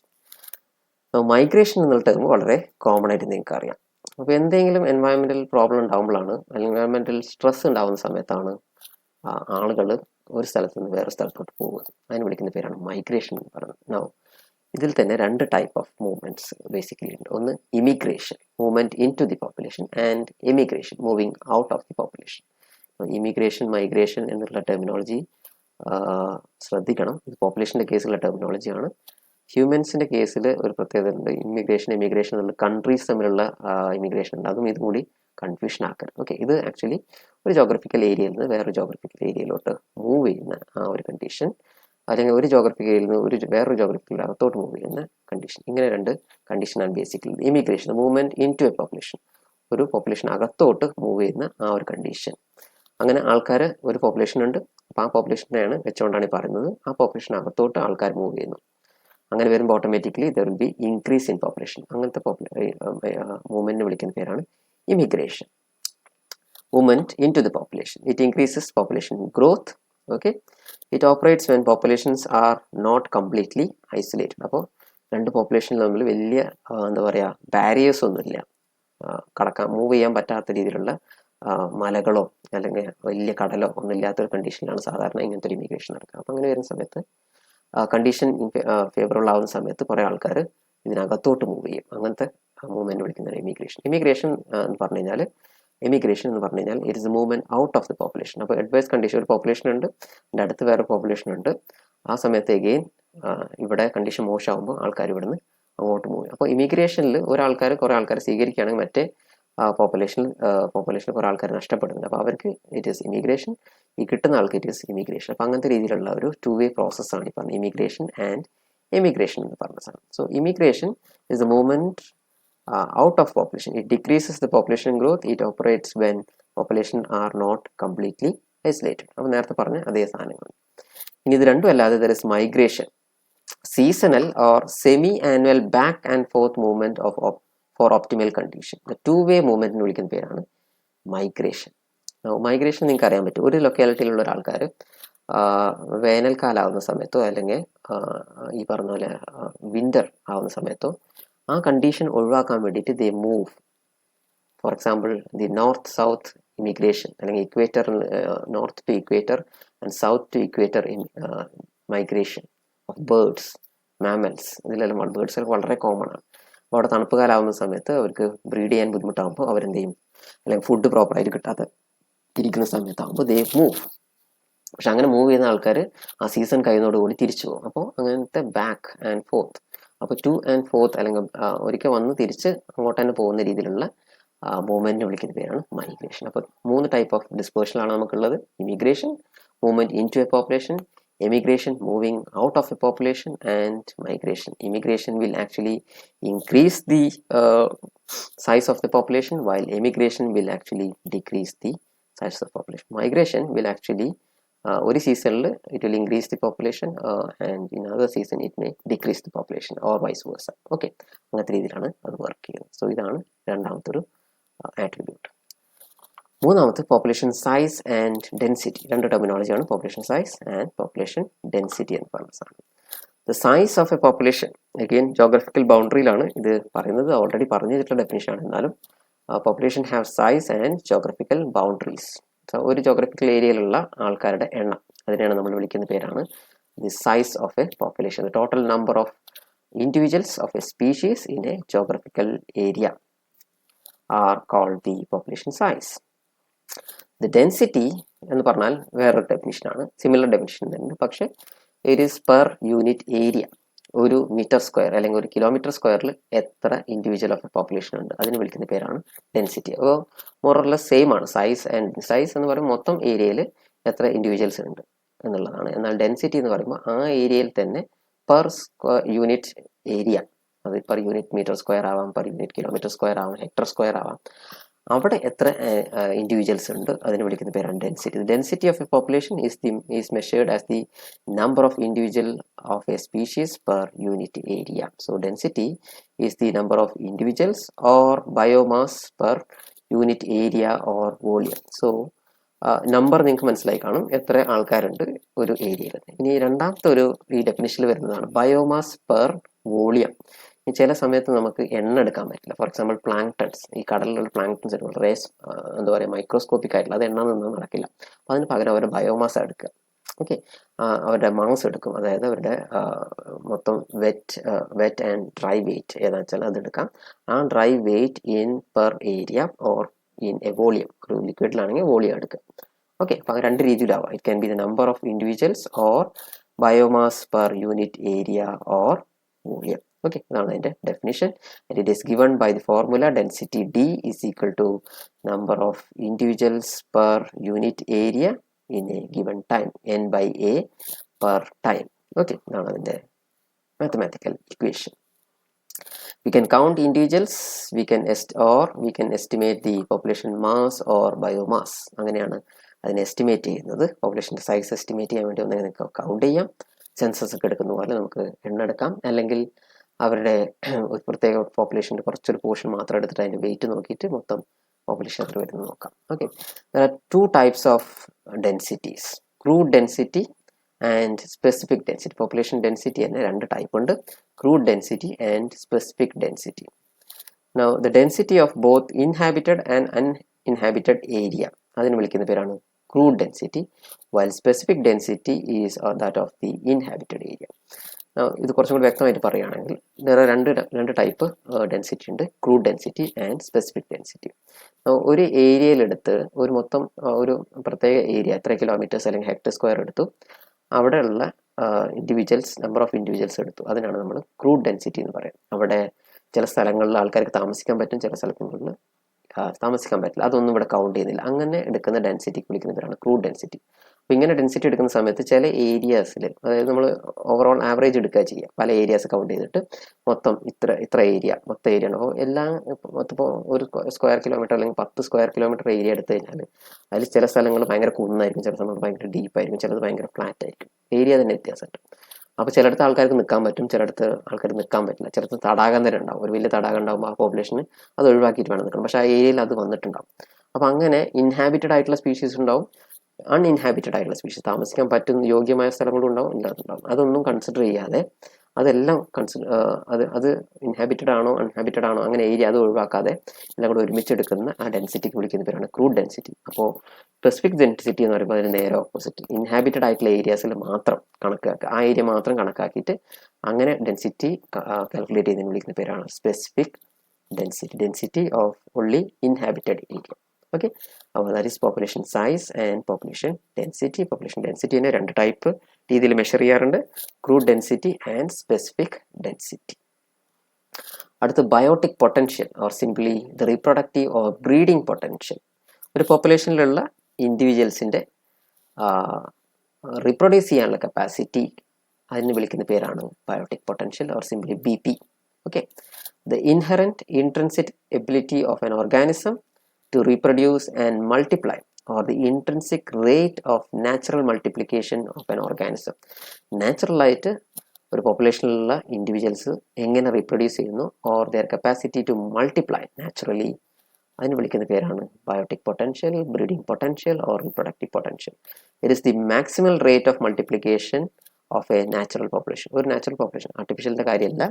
Migration എന്നുള്ള term വളരെ common ആയിട്ട് നിങ്ങൾക്ക് അറിയാം. അപ്പോൾ എന്തെങ്കിലും environmental problem ഉണ്ടാകുമ്പോഴാണ്, അല്ലെങ്കിൽ environmental stress ഉണ്ടാകുന്ന സമയത്താണ് ആളുകൾ ഒരു സ്ഥലത്ത് നിന്ന് വേറെ സ്ഥലത്തോട്ട് പോകുന്നത്. അതിന് വിളിക്കുന്ന പേരാണ് മൈഗ്രേഷൻ എന്ന് പറയുന്നത്. നൗ ഇതിൽ തന്നെ 2 ടൈപ്പ് ഓഫ് മൂവ്മെന്റ്സ് ബേസിക്കലി ഉണ്ട്. ഒന്ന് immigration, movement into the population, and emigration, moving out of the population. Immigration, migration എന്നുള്ള ടെർമിനോളജി ശ്രദ്ധിക്കണം. ഇത് പോപ്പുലേഷൻ്റെ കേസിലുള്ള ടെർമിനോളജിയാണ്. ഹ്യൂമൻസിൻ്റെ കേസിൽ ഒരു പ്രത്യേകത ഉണ്ട്. എമിഗ്രേഷൻ എന്നുള്ള കൺട്രീസ് തമ്മിലുള്ള ഇമിഗ്രേഷൻ ഉണ്ട്. അതും ഇതും കൂടി കൺഫ്യൂഷൻ ആക്കരുത്. ഓക്കെ, ഇത് ആക്ച്വലി ഒരു ജോഗ്രഫിക്കൽ ഏരിയയിൽ നിന്ന് വേറൊരു ജോഗ്രഫിക്കൽ ഏരിയയിലോട്ട് മൂവ് ചെയ്യുന്ന ആ ഒരു കണ്ടീഷൻ, അല്ലെങ്കിൽ ഒരു ജോഗ്രഫിക്കൽ ഏരിയയിൽ നിന്ന് വേറൊരു ജോഗ്രഫിക്കൽ അകത്തോട്ട് മൂവ് ചെയ്യുന്ന കണ്ടീഷൻ. ഇങ്ങനെ 2 കണ്ടീഷനാണ് basically. Immigration, movement into a population, ഒരു പോപ്പുലേഷൻ അകത്തോട്ട് മൂവ് ചെയ്യുന്ന ആ ഒരു കണ്ടീഷൻ. അങ്ങനെ ആൾക്കാർ ഒരു പോപ്പുലേഷൻ ഉണ്ട്, അപ്പോൾ ആ പോപ്പുലേഷനെയാണ് വെച്ചുകൊണ്ടാണ് ഈ പറയുന്നത്. ആ പോപ്പുലേഷനകത്തോട്ട് ആൾക്കാർ മൂവ് ചെയ്യുന്നു. അങ്ങനെ വരുമ്പോൾ automatically there will be increase in population. അങ്ങനത്തെ മൂവ്മെന്റിനെ വിളിക്കുന്ന പേരാണ് immigration. Movement into the population. It increases population growth. Okay, it operates when populations are not completely isolated. അപ്പോൾ രണ്ട് പോപ്പുലേഷൻ തമ്മിൽ വലിയ എന്താ പറയുക ബാരിയേഴ്സ് ഒന്നുമില്ല, മൂവ് ചെയ്യാൻ പറ്റാത്ത രീതിയിലുള്ള മലകളോ അല്ലെങ്കിൽ വലിയ കടലോ ഒന്നും ഇല്ലാത്തൊരു കണ്ടീഷനിലാണ് സാധാരണ ഇങ്ങനത്തെ ഒരു ഇമിഗ്രേഷൻ നടക്കുക. അപ്പോൾ അങ്ങനെ വരുന്ന സമയത്ത് കണ്ടീഷൻ ഫേവറബിൾ ആവുന്ന സമയത്ത് കുറേ ആൾക്കാർ ഇതിനകത്തോട്ട് മൂവ് ചെയ്യും. അങ്ങനത്തെ മൂവ്മെന്റ് വിളിക്കുന്നത് ഇമിഗ്രേഷൻ. ഇമിഗ്രേഷൻ എന്ന് പറഞ്ഞു കഴിഞ്ഞാൽ it is A movement out of the population. അപ്പോൾ അഡ്വൈസ് കണ്ടീഷൻ, ഒരു പോപ്പുലേഷൻ ഉണ്ട്, അതിൻ്റെ അടുത്ത് വേറെ പോപ്പുലേഷൻ ഉണ്ട്. ആ സമയത്ത് എഗെയിൻ ഇവിടെ കണ്ടീഷൻ മോശമാകുമ്പോൾ ആൾക്കാർ ഇവിടുന്ന് അങ്ങോട്ട് മൂവ് ചെയ്യും. അപ്പോൾ ഇമിഗ്രേഷനിൽ കുറേ ആൾക്കാർ സ്വീകരിക്കുകയാണെങ്കിൽ മറ്റേ പോപ്പുലേഷനിൽ കുറേ ആൾക്കാർ നഷ്ടപ്പെടുന്നുണ്ട്. അപ്പോൾ അവർക്ക് ഇറ്റ് ഈസ് ഇമിഗ്രേഷൻ, ഈ കിട്ടുന്ന ആൾക്ക് ഇറ്റ് ഈസ് ഇമിഗ്രേഷൻ. അപ്പോൾ അങ്ങനത്തെ രീതിയിലുള്ള ഒരു 2-way പ്രോസസ്സാണ് ഈ പറഞ്ഞത് ഇമിഗ്രേഷൻ ആൻഡ് എമിഗ്രേഷൻ എന്ന് പറഞ്ഞ സാധനം. So immigration is A movement out of population. It decreases the population growth. It operates when population are not completely isolated. അപ്പോൾ നേരത്തെ പറഞ്ഞ അതേ സാധനങ്ങൾ. ഇനി ഇത് രണ്ടും അല്ലാതെ there is migration, seasonal or semi-annual back and forth movement for optimal condition. The 2-way movement എന്ന് വിളിക്കുന്ന പേരാണ് മൈഗ്രേഷൻ. മൈഗ്രേഷൻ നിങ്ങൾക്ക് അറിയാൻ പറ്റും. ഒരു ലൊക്കാലിറ്റിയിലുള്ള ഒരാൾക്കാർ വേനൽക്കാലാവുന്ന സമയത്തോ അല്ലെങ്കിൽ ഈ പറഞ്ഞ പോലെ വിന്റർ ആവുന്ന സമയത്തോ ആ കണ്ടീഷൻ ഒഴിവാക്കാൻ വേണ്ടിയിട്ട് they move. For example the north south immigration, അല്ലെങ്കിൽ equator, north to equator and south to equator migration of birds, mammals. ഇതിലെല്ലാം ബേർഡ്സ് വളരെ കോമൺ ആണ്. അപ്പോൾ അവിടെ തണുപ്പ് കാലാവുന്ന സമയത്ത് അവർക്ക് ബ്രീഡ് ചെയ്യാൻ ബുദ്ധിമുട്ടാകുമ്പോൾ അവരെന്ത് ചെയ്യും, അല്ലെങ്കിൽ ഫുഡ് പ്രോപ്പറായിട്ട് കിട്ടാതെ ഇരിക്കുന്ന സമയത്താകുമ്പോൾ ദേ മൂവ്. പക്ഷെ അങ്ങനെ മൂവ് ചെയ്യുന്ന ആൾക്കാർ ആ സീസൺ കഴിയുന്നതോടുകൂടി തിരിച്ചു പോകും. അപ്പോൾ അങ്ങനത്തെ ബാക്ക് ആൻഡ് ഫോർത്ത്, അപ്പോൾ 2 and 4th അല്ലെങ്കിൽ ഒരിക്കൽ വന്ന് തിരിച്ച് അങ്ങോട്ട് തന്നെ പോകുന്ന രീതിയിലുള്ള മൂവ്മെന്റിനെ വിളിക്കുന്ന പേരാണ് മൈഗ്രേഷൻ. അപ്പോൾ 3 ടൈപ്പ് ഓഫ് ഡിസ്പേഴ്സലാണ് നമുക്കുള്ളത്. Immigration, movement into a population; emigration, moving out of a population; and migration. Immigration will actually increase the size of the population, while emigration will actually decrease the size of the population. Migration will actually ഒരു സീസണിൽ it will increase the population and in other season it may decrease the population or vice versa. Okay, അങ്ങനത്തെ രീതിയിലാണ് അത് work ചെയ്യുന്നത്. So ഇതാണ് രണ്ടാമത്തെ ഒരു attribute. മൂന്നാമത്തെ പോപ്പുലേഷൻ സൈസ് ആൻഡ് ഡെൻസിറ്റി. രണ്ട് ടെർമിനോളജിയാണ്, population size and population density എന്ന് പറയുന്ന സാധനം. The size of a population, again geographical ബൗണ്ടറിയിലാണ് ഇത് പറയുന്നത്, ഓൾറെഡി പറഞ്ഞിട്ടുള്ള ഡെഫിനിഷൻ ആണ്. എന്നാലും population have size and geographical boundaries. ഒരു ജോഗ്രഫിക്കൽ ഏരിയയിലുള്ള ആൾക്കാരുടെ എണ്ണം, അതിനെയാണ് നമ്മൾ വിളിക്കുന്ന പേരാണ് the size of a population. The total number of individuals of a species in a geographical area are called the population size. The density എന്ന് പറഞ്ഞാൽ വേറൊരു ഡെഫിനിഷനാണ്, സിമിലർ ഡെഫിനിഷൻ തന്നെ, പക്ഷേ it is per unit area. ഒരു metre square അല്ലെങ്കിൽ ഒരു kilometre സ്ക്വയറിൽ എത്ര ഇൻഡിവിജ്വൽ ഓഫ് എ പോപ്പുലേഷൻ ഉണ്ട് അതിന് വിളിക്കുന്ന പേരാണ് ഡെൻസിറ്റി. അപ്പോൾ മോറോർലെസ് സെയിം ആണ്. സൈസ് എന്ന് പറയുമ്പോൾ മൊത്തം ഏരിയയിൽ എത്ര ഇൻഡിവിജ്വൽസ് ഉണ്ട് എന്നുള്ളതാണ്. എന്നാൽ ഡെൻസിറ്റി എന്ന് പറയുമ്പോൾ ആ ഏരിയയിൽ തന്നെ പെർ യൂണിറ്റ് ഏരിയ, അത് പെർ യൂണിറ്റ് മീറ്റർ സ്ക്വയർ ആവാം, പെർ യൂണിറ്റ് കിലോമീറ്റർ സ്ക്വയർ ആവാം, ഹെക്ടർ സ്ക്വയർ ആവാം, അവിടെ എത്ര ഇൻഡിവിജ്വൽസ് ഉണ്ട് അതിന് വിളിക്കുന്ന പേരാണ് density. The density of a population is measured as the number of individual of a species per unit area. So density is the number of individuals or biomass per unit area or volume. So number നിങ്ങൾക്ക് മനസ്സിലായി കാണും, എത്ര ആൾക്കാരുണ്ട് ഒരു ഏരിയയിൽ. ഇനി രണ്ടാമത്തെ ഒരു ഈ ഡെഫിനിഷനിൽ വരുന്നതാണ് ബയോമാസ് പെർ വോളിയം. ചില സമയത്ത് നമുക്ക് എണ്ണ എടുക്കാൻ പറ്റില്ല. ഫോർ എക്സാമ്പിൾ പ്ലാങ്ക്ടൺസ്, ഈ കടലിലുള്ള പ്ലാങ്ക്ടൺസ് വളരെ എന്താ പറയുക മൈക്രോസ്കോപ്പിക് ആയിട്ടുള്ള, അത് എണ്ണ നിന്നും നടക്കില്ല. അപ്പോൾ അതിന് പകരം അവരുടെ ബയോമാസ് എടുക്കുക. ഓക്കെ, അവരുടെ മാസ് എടുക്കും, അതായത് അവരുടെ മൊത്തം വെറ്റ് ആൻഡ് ഡ്രൈ വെയിറ്റ് ഏതാണെന്ന് വെച്ചാൽ അതെടുക്കാം. ആ dry weight in per area or in a volume. ഒരു ലിക്വിഡിലാണെങ്കിൽ വോളിയം എടുക്കുക. ഓക്കെ, അപ്പോൾ രണ്ട് രീതിയിലാവാം. It can be the number of individuals or biomass per unit area or volume. Okay, ഇതാണ് അതിൻ്റെ definition. It is given by the formula density D is equal to number of individuals per unit area in a given time, n by a per time. Okay, now the mathematical equation. We can count individuals, we can estimate the population mass or biomass. അങ്ങനെയാണ് അതിനെ estimate ചെയ്യുന്നത്. പോപ്പുലേഷൻ്റെ size estimate ചെയ്യാൻ വേണ്ടി ഒന്നെങ്കിൽ നിങ്ങൾക്ക് count ചെയ്യാം, census ഒക്കെ എടുക്കുന്ന പോലെ നമുക്ക് എണ്ണെടുക്കാം, അല്ലെങ്കിൽ അവരുടെ ഒരു പ്രത്യേക പോപ്പുലേഷൻ്റെ കുറച്ചൊരു പോർഷൻ മാത്രം എടുത്തിട്ട് അതിൻ്റെ വെയിറ്റ് നോക്കിയിട്ട് മൊത്തം പോപ്പുലേഷൻ എത്ര വരുന്നത് നോക്കാം. Okay, there are 2 types of densities, crude density and specific density. Population density തന്നെ 2 ടൈപ്പ് ഉണ്ട്, crude density and specific density. Now the density of both inhabited and uninhabited area, അതിന് വിളിക്കുന്ന പേരാണ് crude density, while specific density is that of the inhabited area. ഇത് കുറച്ചും കൂടി വ്യക്തമായിട്ട് പറയുകയാണെങ്കിൽ വേറെ രണ്ട് ടൈപ്പ് ഡെൻസിറ്റി ഉണ്ട്, crude density and specific density. ഒരു ഏരിയയിലെടുത്ത് ഒരു മൊത്തം ഒരു പ്രത്യേക ഏരിയ എത്ര കിലോമീറ്റേഴ്സ് അല്ലെങ്കിൽ ഹെക്ടർ സ്ക്വയർ എടുത്തു, അവിടെയുള്ള ഇൻഡിവിജ്വൽസ്, നമ്പർ ഓഫ് ഇൻഡിവിജ്വൽസ് എടുത്തു, അതിനാണ് നമ്മൾ ക്രൂഡ് ഡെൻസിറ്റി എന്ന് പറയുന്നത്. അവിടെ ചില സ്ഥലങ്ങളിൽ ആൾക്കാർക്ക് താമസിക്കാൻ പറ്റും, ചില സ്ഥലങ്ങളിൽ താമസിക്കാൻ പറ്റില്ല, അതൊന്നും ഇവിടെ കൗണ്ട് ചെയ്യുന്നില്ല. അങ്ങനെ എടുക്കുന്ന ഡെൻസിറ്റിക്ക് വിളിക്കുന്ന പേരാണ് ക്രൂഡ് ഡെൻസിറ്റി. അപ്പോൾ ഇങ്ങനെ ഡെൻസിറ്റി എടുക്കുന്ന സമയത്ത് ചില ഏരിയാസിൽ, അതായത് നമ്മൾ ഓവറോൾ ആവറേജ് എടുക്കുക ചെയ്യുക, പല ഏരിയാസ് കൗണ്ട് ചെയ്തിട്ട് മൊത്തം ഇത്ര ഏരിയ, മൊത്തം ഏരിയ ആണ്. അപ്പോൾ എല്ലാം മൊത്തം ഒരു സ്ക്വയർ കിലോമീറ്റർ അല്ലെങ്കിൽ 10 സ്ക്വയർ കിലോമീറ്റർ ഏരിയ എടുത്തു കഴിഞ്ഞാൽ അതിൽ ചില സ്ഥലങ്ങൾ ഭയങ്കര കുന്നായിരിക്കും, ചില സ്ഥലങ്ങൾ ഭയങ്കര ഡീപ്പായിരിക്കും, ചിലത് ഭയങ്കര ഫ്ലാറ്റ് ആയിരിക്കും, ഏരിയ തന്നെ വ്യത്യാസമുണ്ട്. അപ്പോൾ ചിലയിടത്ത് ആൾക്കാർക്ക് നിൽക്കാൻ പറ്റും, ചിലയിടത്ത് ആൾക്കാർ നിൽക്കാൻ പറ്റില്ല. ചിലത്ത് തടാകം തന്നെ ഉണ്ടാവും, ഒരു വലിയ തടാകം ഉണ്ടാകുമ്പോൾ ആ പോപ്പുലേഷന് അത് ഒഴിവാക്കിയിട്ട് വേണം നിൽക്കണം, പക്ഷേ ആ ഏരിയയിൽ അത് വന്നിട്ടുണ്ടാവും. അപ്പോൾ അങ്ങനെ ഇൻഹാബിറ്റഡ് ആയിട്ടുള്ള സ്പീഷീസ് ഉണ്ടാവും, അൺഇൻഹാബിറ്റഡ് ആയിട്ടുള്ള സ്പീഷീസ്, താമസിക്കാൻ പറ്റുന്ന യോഗ്യമായ സ്ഥലങ്ങളും ഉണ്ടാവും, ഇല്ലാത്തുണ്ടാവും. അതൊന്നും കൺസിഡർ ചെയ്യാതെ അതെല്ലാം അത് ഇൻഹാബിറ്റഡ് ആണോ അൺഹാബിറ്റഡ് ആണോ അങ്ങനെ ഏരിയ അത് ഒഴിവാക്കാതെ എല്ലാം കൂടെ ഒരുമിച്ചെടുക്കുന്ന ആ ഡെൻസിറ്റിക്ക് വിളിക്കുന്ന പേരാണ് ക്രൂഡ് ഡെൻസിറ്റി. അപ്പോൾ സ്പെസിഫിക് ഡെൻസിറ്റി എന്ന് പറയുമ്പോൾ അതിന് നേരെ ഓപ്പോസിറ്റ്, ഇൻഹാബിറ്റഡ് ആയിട്ടുള്ള ഏരിയാസിൽ മാത്രം കണക്കാക്കുക, ആ ഏരിയ മാത്രം കണക്കാക്കിയിട്ട് അങ്ങനെ ഡെൻസിറ്റി കാൽക്കുലേറ്റ് ചെയ്യുന്നതിന് വിളിക്കുന്ന പേരാണ് specific density, density of only inhabited area. Okay, അപ്പോൾ that is population size and population density. Population density തന്നെ 2 ടൈപ്പ് രീതിയിൽ മെഷർ ചെയ്യാറുണ്ട്, crude density and specific density. അടുത്ത് biotic potential or simply the reproductive or breeding potential. ഒരു പോപ്പുലേഷനിലുള്ള ഇൻഡിവിജ്വൽസിൻ്റെ reproduce ചെയ്യാനുള്ള capacity, അതിന് വിളിക്കുന്ന പേരാണ് biotic potential or simply BP. Okay, the inherent intrinsic ability of an organism to reproduce and multiply, or the intrinsic rate of natural multiplication of an organism. Natural ആയിട്ട് ഒരു പോപ്പുലേഷനിലുള്ള ഇൻഡിവിജ്വൽസ് എങ്ങനെ reproduce ചെയ്യുന്നു, or their capacity to multiply naturally, അതിന് വിളിക്കുന്ന പേരാണ് biotic potential, breeding potential or reproductive potential. It is the maximal rate of multiplication of a natural population. ഒരു natural population, ആർട്ടിഫിഷ്യലിൻ്റെ കാര്യമല്ല,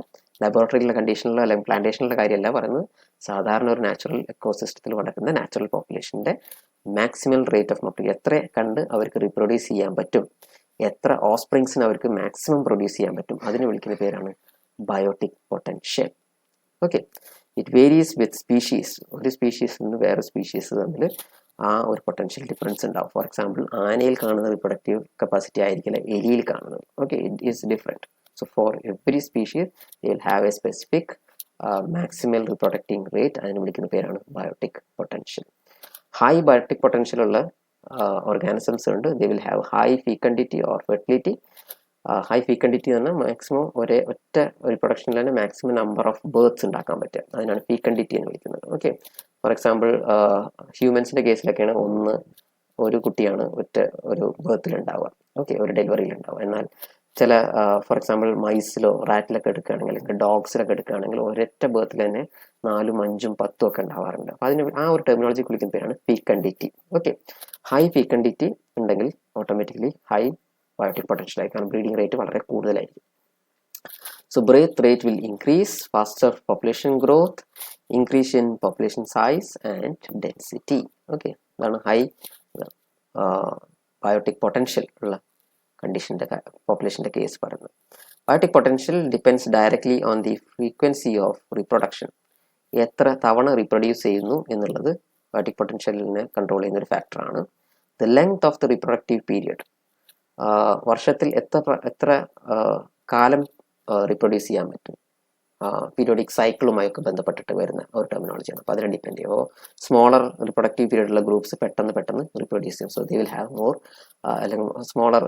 ലബോറട്ടറിയിലെ കണ്ടീഷനിലോ അല്ലെങ്കിൽ പ്ലാന്റേഷനിലെ കാര്യമല്ല പറയുന്നത്, സാധാരണ ഒരു നാച്ചുറൽ എക്കോസിസ്റ്റത്തിൽ വളരുന്ന നാച്ചുറൽ പോപ്പുലേഷൻ്റെ മാക്സിമൽ റേറ്റ് ഓഫ് മൾട്ടിപ്ലിക്കേഷൻ, എത്ര കണ്ട് അവർക്ക് റീപ്രൊഡ്യൂസ് ചെയ്യാൻ പറ്റും, എത്ര ഓസ്പ്രിങ്സിന് അവർക്ക് മാക്സിമം പ്രൊഡ്യൂസ് ചെയ്യാൻ പറ്റും, അതിന് വിളിക്കുന്ന പേരാണ് biotic potential. Okay, it varies with species. ഒരു സ്പീഷീസിൽ നിന്ന് വേറെ സ്പീഷീസ് തമ്മിൽ ആ ഒരു പൊട്ടൻഷ്യൽ ഡിഫറൻസ് ഉണ്ടാവും. ഫോർ എക്സാമ്പിൾ, ആനയിൽ കാണുന്ന റീപ്രൊഡക്റ്റീവ് കപ്പാസിറ്റി ആയിരിക്കില്ല എലിയിൽ കാണുന്നത്. Okay, it is different. So for every species they will have a specific maximal reproducting rate, അതിന് വിളിക്കുന്ന പേരാണ് biotic potential. High biotic potential ഉള്ള ഓർഗാനിസംസ് ഉണ്ട്, they will have high fecundity or fertility. High fecundity എന്ന് പറഞ്ഞാൽ maximum ഒറ്റ റീപ്രൊഡക്ഷനിൽ തന്നെ maximum number of births ഉണ്ടാക്കാൻ പറ്റുക, അതിനാണ് ഫീക്കൻഡിറ്റി എന്ന് വിളിക്കുന്നത്. ഓക്കെ, ഫോർ എക്സാമ്പിൾ ഹ്യൂമൻസിൻ്റെ കേസിലൊക്കെയാണ് ഒരു കുട്ടിയാണ് ഒരു ബേർത്തിൽ ഉണ്ടാവുക, ഓക്കെ, ഒരു ഡെലിവറിയിൽ ഉണ്ടാവുക. എന്നാൽ ചില ഫോർ എക്സാമ്പിൾ മൈസിലോ റാറ്റിലൊക്കെ എടുക്കുകയാണെങ്കിൽ, അല്ലെങ്കിൽ ഡോഗ്സിലൊക്കെ എടുക്കുകയാണെങ്കിൽ ഒരൊറ്റ ബേർത്തിൽ തന്നെ 4, 5, 10 ഒക്കെ ഉണ്ടാവാറുണ്ട്. അപ്പോൾ അതിന് ആ ഒരു ടെർമിനോളജി വിളിക്കുന്ന പേരാണ് ഫീക്കൻഡിറ്റി. ഓക്കെ, ഹൈ ഫീക്കൻഡിറ്റി ഉണ്ടെങ്കിൽ ഓട്ടോമാറ്റിക്കലി ഹൈ ബയോട്ടിക് പൊട്ടൻഷ്യൽ ആയി, കാരണം ബ്രീഡിംഗ് റേറ്റ് വളരെ കൂടുതലായിരിക്കും. So breath rate will increase, faster population growth, increase in population size and density. Okay, അതാണ് ഹൈ ബയോട്ടിക് പൊട്ടൻഷ്യൽ ഉള്ള കണ്ടീഷൻ്റെ പോപ്പുലേഷൻ്റെ കേസ് പറയുന്നത്. Biotic potential depends directly on the frequency of reproduction. എത്ര തവണ റീപ്രൊഡ്യൂസ് ചെയ്യുന്നു എന്നുള്ളത് ബയോട്ടിക് പൊട്ടൻഷ്യലിനെ കൺട്രോൾ ചെയ്യുന്ന ഒരു ഫാക്ടറാണ്. The length of the reproductive period, വർഷത്തിൽ എത്ര കാലം റീപ്രൊഡ്യൂസ് ചെയ്യാൻ പറ്റും, പീരിയോഡിക് സൈക്കിളുമായൊക്കെ ബന്ധപ്പെട്ടിട്ട് വരുന്ന ഒരു ടെർമിനോളജിയാണ്. അപ്പോൾ അതിനെ ഡിപ്പെൻഡ് ചെയ്യും. അപ്പോൾ സ്മോളർ റിപ്രൊഡക്റ്റീവ് പീരിയഡുള്ള ഗ്രൂപ്പ്സ് പെട്ടെന്ന് റീപ്രൊഡ്യൂസ് ചെയ്യും. So they will have more, അല്ലെങ്കിൽ സ്മോളർ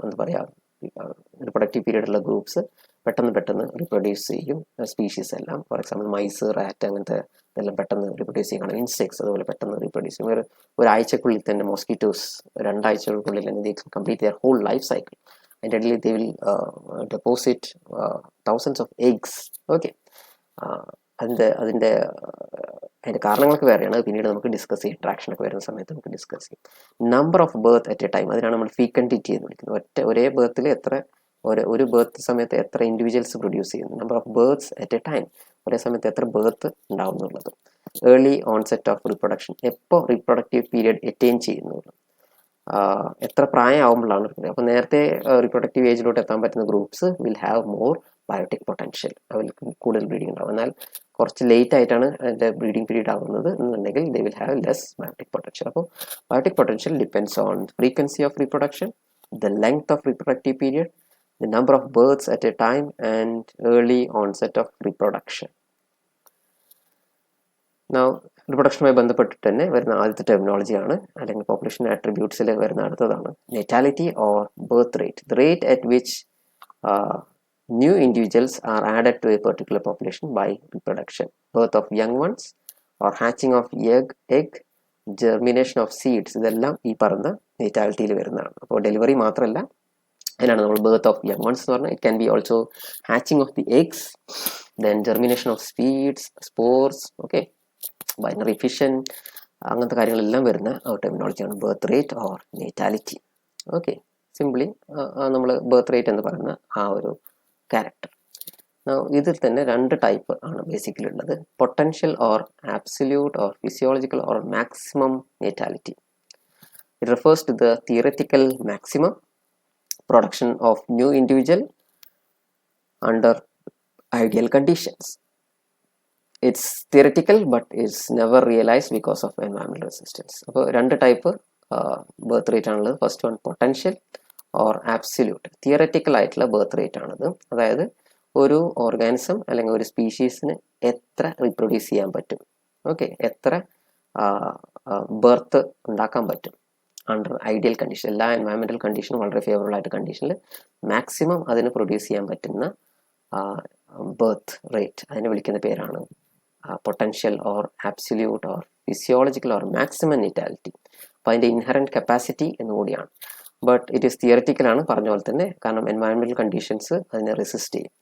എന്താ പറയുക, റിപ്രൊഡക്റ്റീവ് പീരീഡുള്ള ഗ്രൂപ്പ്സ് പെട്ടെന്ന് റിപ്രൊഡ്യൂസ് ചെയ്യും. സ്പീഷീസ് എല്ലാം, ഫോർ എക്സാമ്പിൾ മൈസ്, റാറ്റ് അങ്ങനത്തെ ഇതെല്ലാം പെട്ടെന്ന് റിപ്രൊഡ്യൂസ് ചെയ്യണം. ഇൻസെക്ട്സ് അതുപോലെ പെട്ടെന്ന് റിപ്രൊഡ്യൂസ് ചെയ്യും. ഒരാഴ്ചക്കുള്ളിൽ തന്നെ മോസ്കിറ്റോസ് 2 ആഴ്ചകൾക്കുള്ളിൽ തന്നെ they complete their whole life cycle. അതിൻ്റെ ഇടയിൽ they will deposit thousands of eggs. Okay, അതിൻ്റെ കാരണങ്ങളൊക്കെ വേറെയാണ്, അത് പിന്നീട് നമുക്ക് ഡിസ്കസ് ചെയ്യും. ട്രാക്ഷനൊക്കെ വരുന്ന സമയത്ത് നമുക്ക് ഡിസ്കസ് ചെയ്യും. Number of birth at a time, അതിനാണ് നമ്മൾ ഫീക്കൻറ്റിറ്റി എന്ന് വിളിക്കുന്നത്. ഒരേ ബർത്തിൽ ഒരു ബർത്ത് സമയത്ത് എത്ര ഇൻഡിവിജ്വൽസ് പ്രൊഡ്യൂസ് ചെയ്യുന്നു. Number of births at a time, ഒരേ സമയത്ത് എത്ര ബർത്ത് ഉണ്ടാവും എന്നുള്ളത്. ഏർലി ഓൺസെറ്റ് ഓഫ് റീപ്രൊഡക്ഷൻ, എപ്പോൾ റീപ്രൊഡക്റ്റീവ് പീരിയഡ് അറ്റൈൻ ചെയ്യുന്നു, എത്ര പ്രായമാകുമ്പോഴാണ്. അപ്പോൾ നേരത്തെ റീപ്രൊഡക്റ്റീവ് ഏജിലോട്ട് എത്താൻ പറ്റുന്ന groups will have more biotic potential, അവർക്ക് കൂടുതൽ ബ്രീഡിംഗ് ഉണ്ടാവും. എന്നാൽ കുറച്ച് ലേറ്റ് ആയിട്ടാണ് അതിൻ്റെ ബ്രീഡിംഗ് പീരീഡ് ആകുന്നത് എന്നുണ്ടെങ്കിൽ they will have less biotic potential. അപ്പോൾ biotic potential depends on frequency of reproduction, the length of reproductive period, the number of births at a time, and early onset of reproduction. Now, റിപ്രൊഡക്ഷനുമായി ബന്ധപ്പെട്ടിട്ട് തന്നെ വരുന്ന ആദ്യത്തെ ടെർമിനോളജിയാണ്, അല്ലെങ്കിൽ population ആട്രിബ്യൂട്ട്സിൽ വരുന്ന അടുത്തതാണ് natality or birth rate, the rate at which new individuals are added to a particular population by reproduction, birth of young ones or hatching of egg, germination of seeds, ഇതെല്ലാം ഈ പറഞ്ഞ നേറ്റാലിറ്റിയിൽ വരുന്നതാണ്. അപ്പോൾ ഡെലിവറി മാത്രമല്ല, അതിനാണ് നമ്മൾ ബർത്ത് ഓഫ് യങ് വൺസ് എന്ന് പറഞ്ഞാൽ. It can be also hatching of the eggs, then germination of seeds, spores, okay, binary fission, അങ്ങനത്തെ കാര്യങ്ങളെല്ലാം വരുന്ന ടെർമിനോളജിയാണ് birth rate or natality. Okay, simply നമ്മൾ ബർത്ത് റേറ്റ് എന്ന് പറയുന്ന ആ ഒരു ക്യാരക്ടർ. ഇതിൽ തന്നെ 2 ടൈപ്പ് ആണ് ബേസിക്കലി ഉള്ളത്. Potential or absolute or physiological or maximum natality. It refers to the theoretical maximum production of new individual under ideal conditions. It's theoretical but is never realized because of environmental resistance. അപ്പോൾ 2 type birth rate ആണുള്ളത്. First one potential or absolute. Theoretical ആയിട്ടുള്ള birth rate ആണത്. അതായത് ഒരു organism അല്ലെങ്കിൽ ഒരു സ്പീഷീസിന് എത്ര reproduce ചെയ്യാൻ പറ്റും, ഓക്കെ, എത്ര ബർത്ത് ഉണ്ടാക്കാൻ പറ്റും അണ്ടർ ഐഡിയൽ കണ്ടീഷൻ, എല്ലാ എൻവയറമെൻ്റൽ കണ്ടീഷനും വളരെ ഫേവറബിൾ ആയിട്ട് കണ്ടീഷനിൽ മാക്സിമം അതിന് പ്രൊഡ്യൂസ് ചെയ്യാൻ പറ്റുന്ന ബർത്ത് റേറ്റ്, അതിനെ വിളിക്കുന്ന പേരാണ് potential or absolute or physiological or maximum natality. അപ്പോൾ അതിൻ്റെ ഇൻഹറൻറ്റ് കപ്പാസിറ്റി എന്നുകൂടിയാണ്. ബട്ട് ഇറ്റ് ഈസ് തിയററ്റിക്കലാണ്, പറഞ്ഞ പോലെ തന്നെ, കാരണം എൻവയറമെൻ്റൽ കണ്ടീഷൻസ് അതിനെ റെസിസ്റ്റ് ചെയ്യും.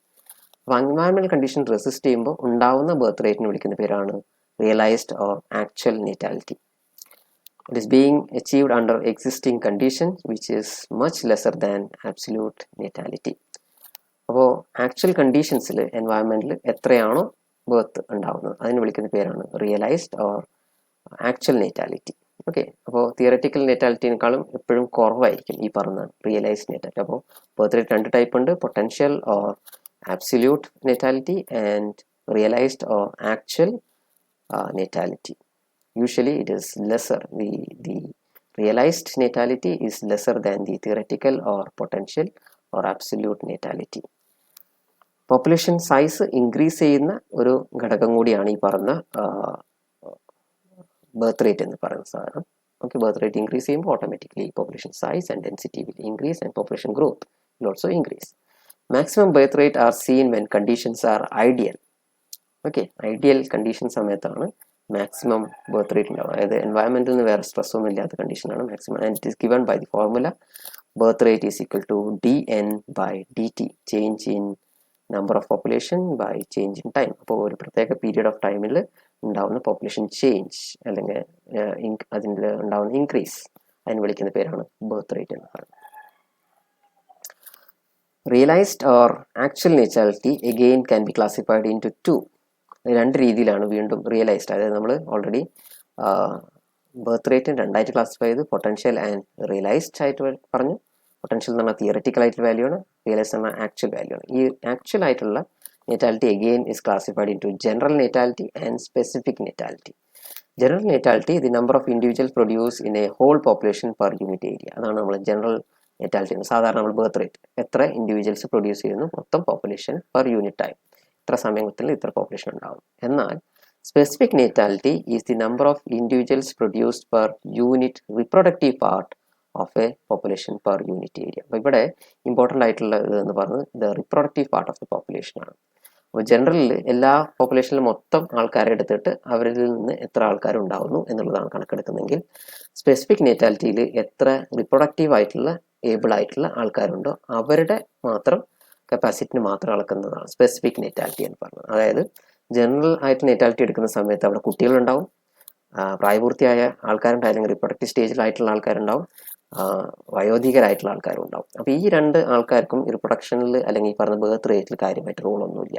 അപ്പോൾ എൻവയറമെൻ്റൽ കണ്ടീഷൻ റെസിസ്റ്റ് ചെയ്യുമ്പോൾ ഉണ്ടാവുന്ന ബർത്ത് റേറ്റിന് വിളിക്കുന്ന പേരാണ് realised or actual natality. It is being achieved under existing conditions which is much lesser than absolute natality. അപ്പോൾ ആക്ച്വൽ കണ്ടീഷൻസിൽ എൻവയറമെൻറ്റിൽ എത്രയാണോ ബർത്ത് ഉണ്ടാവുന്നത് അതിന് വിളിക്കുന്ന പേരാണ് റിയലൈസ്ഡ് ഓർ ആക്ച്വൽ നേറ്റാലിറ്റി. ഓക്കെ, അപ്പോൾ തിയററ്റിക്കൽ നേറ്റാലിറ്റിനേക്കാളും എപ്പോഴും കുറവായിരിക്കും ഈ പറഞ്ഞ റിയലൈസ്ഡ് നേറ്റാലിറ്റി. അപ്പോൾ ബർത്ത് റേറ്റ് 2 ടൈപ്പ് ഉണ്ട്, potential or absolute natality and realized or actual natality. Usually it is lesser, the realized natality is lesser than the theoretical or potential or absolute natality. Population size increase ചെയ്യുന്ന ഒരു ഘടകം കൂടിയാണ് ഈ പറഞ്ഞ birth rate എന്ന് പറയുന്ന സാധനം. Okay, birth rate increase ചെയ്യുമ്പോൾ automatically population size and density will increase and population growth will also increase. Maximum birth rate are seen when conditions are ideal. Okay, ideal condition സമയത്താണ് maximum birth rate ഉണ്ടാവുക. അതായത് എൻവയറമെൻറ്റിൽ നിന്ന് വേറെ stress ഒന്നും ഇല്ലാത്ത കണ്ടീഷനാണ് maximum. And it is given by the formula birth rate is equal to dn/dt, change in number of population by change in time. അപ്പോൾ ഒരു പ്രത്യേക പീരിയഡ് ഓഫ് ടൈമിൽ ഉണ്ടാവുന്ന പോപ്പുലേഷൻ ചേഞ്ച് അല്ലെങ്കിൽ അതിൽ ഉണ്ടാവുന്ന ഇൻക്രീസ്, അതിന് വിളിക്കുന്ന പേരാണ് ബർത്ത് റേറ്റ് എന്ന് പറയുന്നത്. Realized or actual natality again can be classified into 2. 2 രീതിയിലാണ് വീണ്ടും റിയലൈസ്ഡ്. അതായത് നമ്മൾ ഓൾറെഡി ബർത്ത് റേറ്റ് 2 ആയിട്ട് ക്ലാസിഫൈ ചെയ്തു, പൊട്ടൻഷ്യൽ ആൻഡ് റിയലൈസ്ഡ് ആയിട്ട് പറഞ്ഞു. പൊട്ടൻഷ്യൽ എന്ന് പറഞ്ഞാൽ തിയററ്റിക്കൽ ആയിട്ടുള്ള വാല്യൂ ആണ്, റിയലൈസ്ഡ് എന്ന് പറഞ്ഞാൽ ആക്ച്വൽ വാല്യൂ ആണ്. ഈ ആക്ച്വൽ ആയിട്ടുള്ള natality again is classified into general natality and specific natality. General natality, the number of individuals produced in a whole population per unit area. അതാണ് നമ്മൾ ജനറൽ നേറ്റാലിറ്റി. സാധാരണ നമ്മൾ ബർത്ത് റേറ്റ് എത്ര ഇൻഡിവിജ്വൽസ് പ്രൊഡ്യൂസ് ചെയ്യുന്നു മൊത്തം പോപ്പുലേഷൻ പെർ യൂണിറ്റ് ടൈം, ഇത്ര സമയത്തിൽ ഇത്ര പോപ്പുലേഷൻ ഉണ്ടാവും. എന്നാൽ specific natality is the number of individuals produced per unit reproductive part of a population per unit area. അപ്പോൾ ഇവിടെ ഇമ്പോർട്ടൻ്റ് ആയിട്ടുള്ള എന്ന് പറഞ്ഞത് the reproductive part of the population ആണ്. അപ്പോൾ ജനറലിൽ എല്ലാ പോപ്പുലേഷനിലും മൊത്തം ആൾക്കാരെ എടുത്തിട്ട് അവരിൽ നിന്ന് എത്ര ആൾക്കാർ ഉണ്ടാവുന്നു എന്നുള്ളതാണ് കണക്കെടുക്കുന്നതെങ്കിൽ സ്പെസിഫിക് നേറ്റാലിറ്റിയിൽ എത്ര റിപ്രൊഡക്റ്റീവ് ആയിട്ടുള്ള ഏബിൾ ആയിട്ടുള്ള ആൾക്കാരുണ്ടോ അവരുടെ മാത്രം കപ്പാസിറ്റിന് മാത്രം അളക്കുന്നതാണ് സ്പെസിഫിക് നേറ്റാലിറ്റി എന്ന് പറയുന്നത്. അതായത് ജനറൽ ആയിട്ട് നേറ്റാലിറ്റി എടുക്കുന്ന സമയത്ത് അവിടെ കുട്ടികളുണ്ടാവും, പ്രായപൂർത്തിയായ ആൾക്കാരുണ്ടാവും, അല്ലെങ്കിൽ റിപ്രൊഡക്റ്റീവ് സ്റ്റേജിലായിട്ടുള്ള ആൾക്കാരുണ്ടാവും, വയോധികരായിട്ടുള്ള ആൾക്കാരും ഉണ്ടാവും. അപ്പോൾ ഈ രണ്ട് ആൾക്കാർക്കും റിപ്രൊഡക്ഷനിൽ അല്ലെങ്കിൽ ഈ പറഞ്ഞ ബർത്ത് റേറ്റിൽ കാര്യമായിട്ട് റോളൊന്നുമില്ല.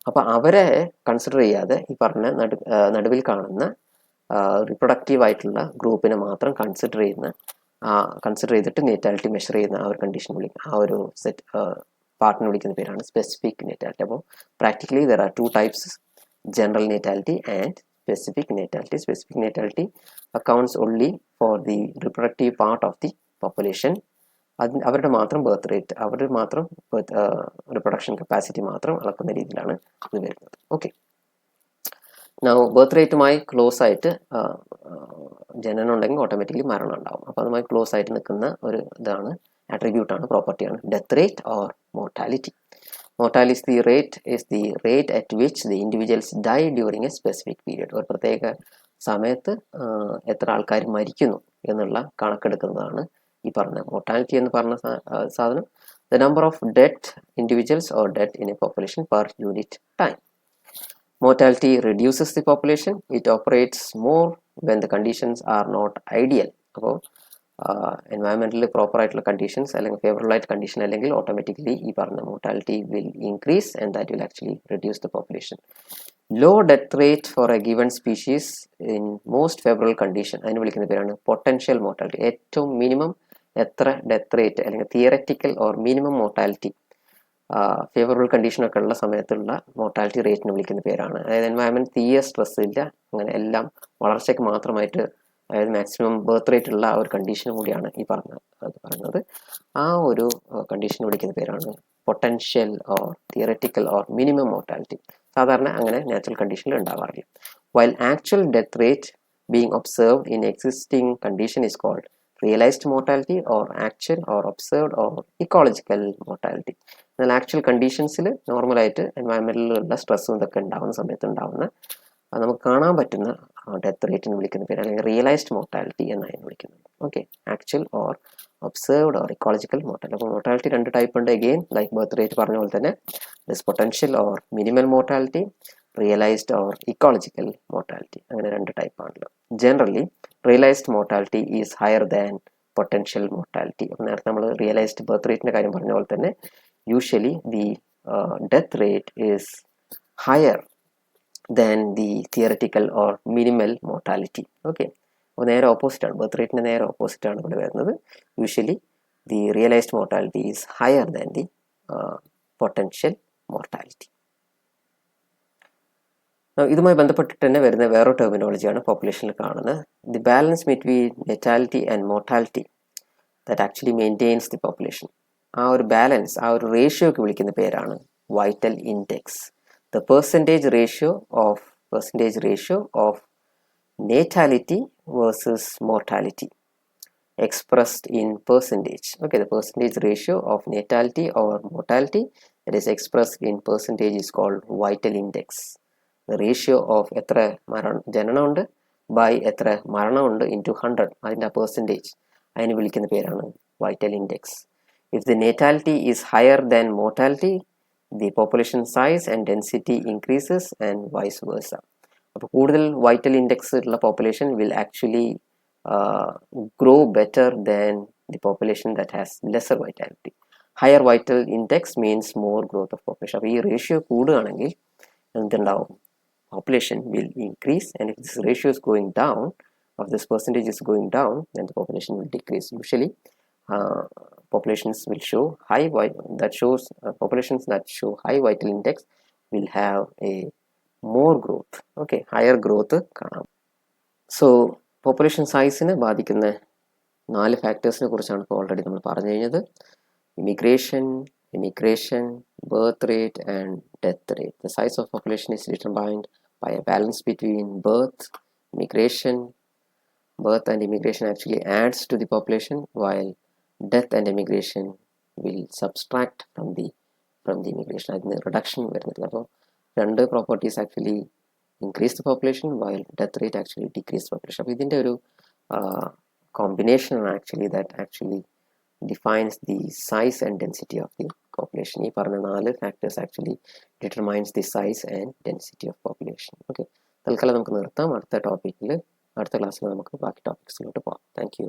അപ്പോൾ അവരെ കൺസിഡർ ചെയ്യാതെ ഈ പറഞ്ഞ നടുവിൽ കാണുന്ന റിപ്രൊഡക്റ്റീവ് ആയിട്ടുള്ള ഗ്രൂപ്പിനെ മാത്രം കൺസിഡർ ചെയ്തിട്ട് നേറ്റാലിറ്റി മെഷർ ചെയ്യുന്ന ആ ഒരു കണ്ടീഷൻ ആ ഒരു സെറ്റ് പാർട്ടിനെ വിളിക്കുന്ന പേരാണ് സ്പെസിഫിക് നേറ്റാലിറ്റി. അപ്പോൾ practically there are two types, general natality and specific natality. Specific natality accounts only for the reproductive part of the population. അവരുടെ മാത്രം ബർത്ത് റേറ്റ്, അവരുടെ മാത്രം റിപ്രൊഡക്ഷൻ കപ്പാസിറ്റി മാത്രം അളക്കുന്ന രീതിയിലാണ് ഇത് വരുന്നത്. ഓക്കെ, ബർത്ത് റേറ്റുമായി ക്ലോസ് ആയിട്ട് ജനനം ഉണ്ടെങ്കിൽ ഓട്ടോമാറ്റിക്കലി മരണം ഉണ്ടാവും. അപ്പോൾ അതുമായി ക്ലോസ് ആയിട്ട് നിൽക്കുന്ന ഒരു ഇതാണ്, ആട്രിബ്യൂട്ടാണ്, പ്രോപ്പർട്ടിയാണ് death rate or mortality. Mortality is the rate at which the individuals die during a specific period. ഒരു പ്രത്യേക സമയത്ത് എത്ര ആൾക്കാർ മരിക്കുന്നു എന്നുള്ള കണക്കെടുക്കുന്നതാണ് ഈ പറഞ്ഞ മോർട്ടാലിറ്റി എന്ന് പറഞ്ഞ സാധനം. The number of dead individuals or dead in a population per unit time. Mortality reduces the population. It operates more when the conditions are not ideal. അപ്പോൾ എൻവയറമെന്റലി പ്രോപ്പർ ആയിട്ടുള്ള കണ്ടീഷൻസ് അല്ലെങ്കിൽ ഫേവറബിൾ ആയിട്ട് condition അല്ലെങ്കിൽ automatically ഈ പറഞ്ഞ mortality will increase and that will actually reduce the population. Low death rate for a given species in most favourable condition, അതിന് വിളിക്കുന്ന പേരാണ് പൊട്ടൻഷ്യൽ മോർട്ടാലിറ്റി. ഏറ്റവും മിനിമം എത്ര ഡെത്ത് റേറ്റ് അല്ലെങ്കിൽ theoretical or minimum mortality favourable കണ്ടീഷനൊക്കെ ഉള്ള സമയത്തുള്ള mortality റേറ്റിന് വിളിക്കുന്ന പേരാണ്. അതായത് എൻവയറമെന്റ് തീരെ സ്ട്രെസ് ഇല്ല, അങ്ങനെ എല്ലാം വളർച്ചയ്ക്ക് മാത്രമായിട്ട്, അതായത് മാക്സിമം ബർത്ത് റേറ്റ് ഉള്ള ആ ഒരു കണ്ടീഷനും കൂടിയാണ് ഈ പറയുന്നത്. ആ ഒരു കണ്ടീഷൻ വിളിക്കുന്ന പേരാണ് potential or theoretical or minimum mortality. സാധാരണ അങ്ങനെ നാച്ചുറൽ കണ്ടീഷനിൽ ഉണ്ടാവാറില്ല. While actual death rate being observed in existing condition is called realised mortality or actual or observed or ecological mortality. എന്നാൽ ആക്ച്വൽ കണ്ടീഷൻസിൽ നോർമലായിട്ട് എൻവയറമെന്റിലുള്ള സ്ട്രെസ്സും ഇതൊക്കെ ഉണ്ടാകുന്ന സമയത്ത് ഉണ്ടാകുന്ന നമുക്ക് കാണാൻ പറ്റുന്ന ഡെത്ത് റേറ്റിന് വിളിക്കുന്ന പേര് അല്ലെങ്കിൽ റിയലൈസ്ഡ് മോർട്ടാലിറ്റി എന്നാണ് വിളിക്കുന്നത്. Okay, actual or observed or ecological mortality. അപ്പോൾ മോർട്ടാലിറ്റി രണ്ട് ടൈപ്പ് ഉണ്ട്. അഗെയിൻ ലൈക്ക് ബർത്ത് റേറ്റ് പറഞ്ഞ പോലെ തന്നെ this potential or minimal mortality, realised or ecological mortality, അങ്ങനെ രണ്ട് ടൈപ്പാണല്ലോ. Generally realised mortality is higher than potential mortality. അപ്പോൾ നേരത്തെ നമ്മൾ റിയലൈസ്ഡ് ബർത്ത് റേറ്റിൻ്റെ കാര്യം പറഞ്ഞ പോലെ തന്നെ usually the death rate is higher than the theoretical or minimal mortality. Okay, അപ്പോൾ നേരെ ഓപ്പോസിറ്റ് ആണ്, ബർത്ത് റേറ്റിന് നേരെ ഓപ്പോസിറ്റ് ആണ് ഇവിടെ വരുന്നത്. Usually the realised mortality is higher than the potential mortality. ഇതുമായി ബന്ധപ്പെട്ടിട്ട് തന്നെ വരുന്ന വേറൊരു ടെർമിനോളജിയാണ് പോപ്പുലേഷനിൽ കാണുന്നത്, the balance between natality and mortality that actually maintains the population. ആ ഒരു ബാലൻസ്, ആ ഒരു റേഷ്യോക്ക് വിളിക്കുന്ന പേരാണ് vital index. The percentage ratio of natality versus mortality expressed in percentage. Okay, the percentage ratio of natality or mortality that is expressed in percentage is called vital index. The ratio of എത്ര ജനനം ഉണ്ട് by എത്ര മരണം ഉണ്ട് into 100, അതിൻ്റെ percentage, അതിന് വിളിക്കുന്ന പേരാണ് vital index. If the natality is higher than mortality, the population size and density increases and vice versa. അപ്പോൾ കൂടുതൽ വൈറ്റൽ ഇൻഡെക്സ് ഉള്ള population will actually grow better than the population that has lesser vitality. Higher vital index means more growth of population. അപ്പോൾ ഈ ratio കൂടുകയാണെങ്കിൽ എന്തുണ്ടാവും? Population will increase, and if this ratio is going down, or this percentage is going down, then the population will decrease. Usually populations will show high populations that show high vital index will have a more growth. Okay, higher growth കാണാം. So population സൈസിനെ ബാധിക്കുന്ന 4 ഫാക്ടേഴ്സിനെ കുറിച്ചാണ് ഇപ്പോൾ already നമ്മൾ പറഞ്ഞു കഴിഞ്ഞത്. Immigration, birth rate and death rate. The size of population is determined by a balance between birth, immigration, birth and immigration actually adds to the population, while death and immigration will subtract from the immigration. അതിന് reduction വരുന്നില്ല. അപ്പോൾ രണ്ട് properties actually increase the population while death rate actually decrease the population. അപ്പോൾ ഇതിൻ്റെ ഒരു combination actually that actually defines the size and density of the population. ഈ പറഞ്ഞ 4 factors actually determines the size and density of population. Okay, തൽക്കാലം നമുക്ക് നിർത്താം. അടുത്ത ക്ലാസ്സിൽ നമുക്ക് ബാക്കി ടോപ്പിക്സിലോട്ട് പോകാം. Thank you.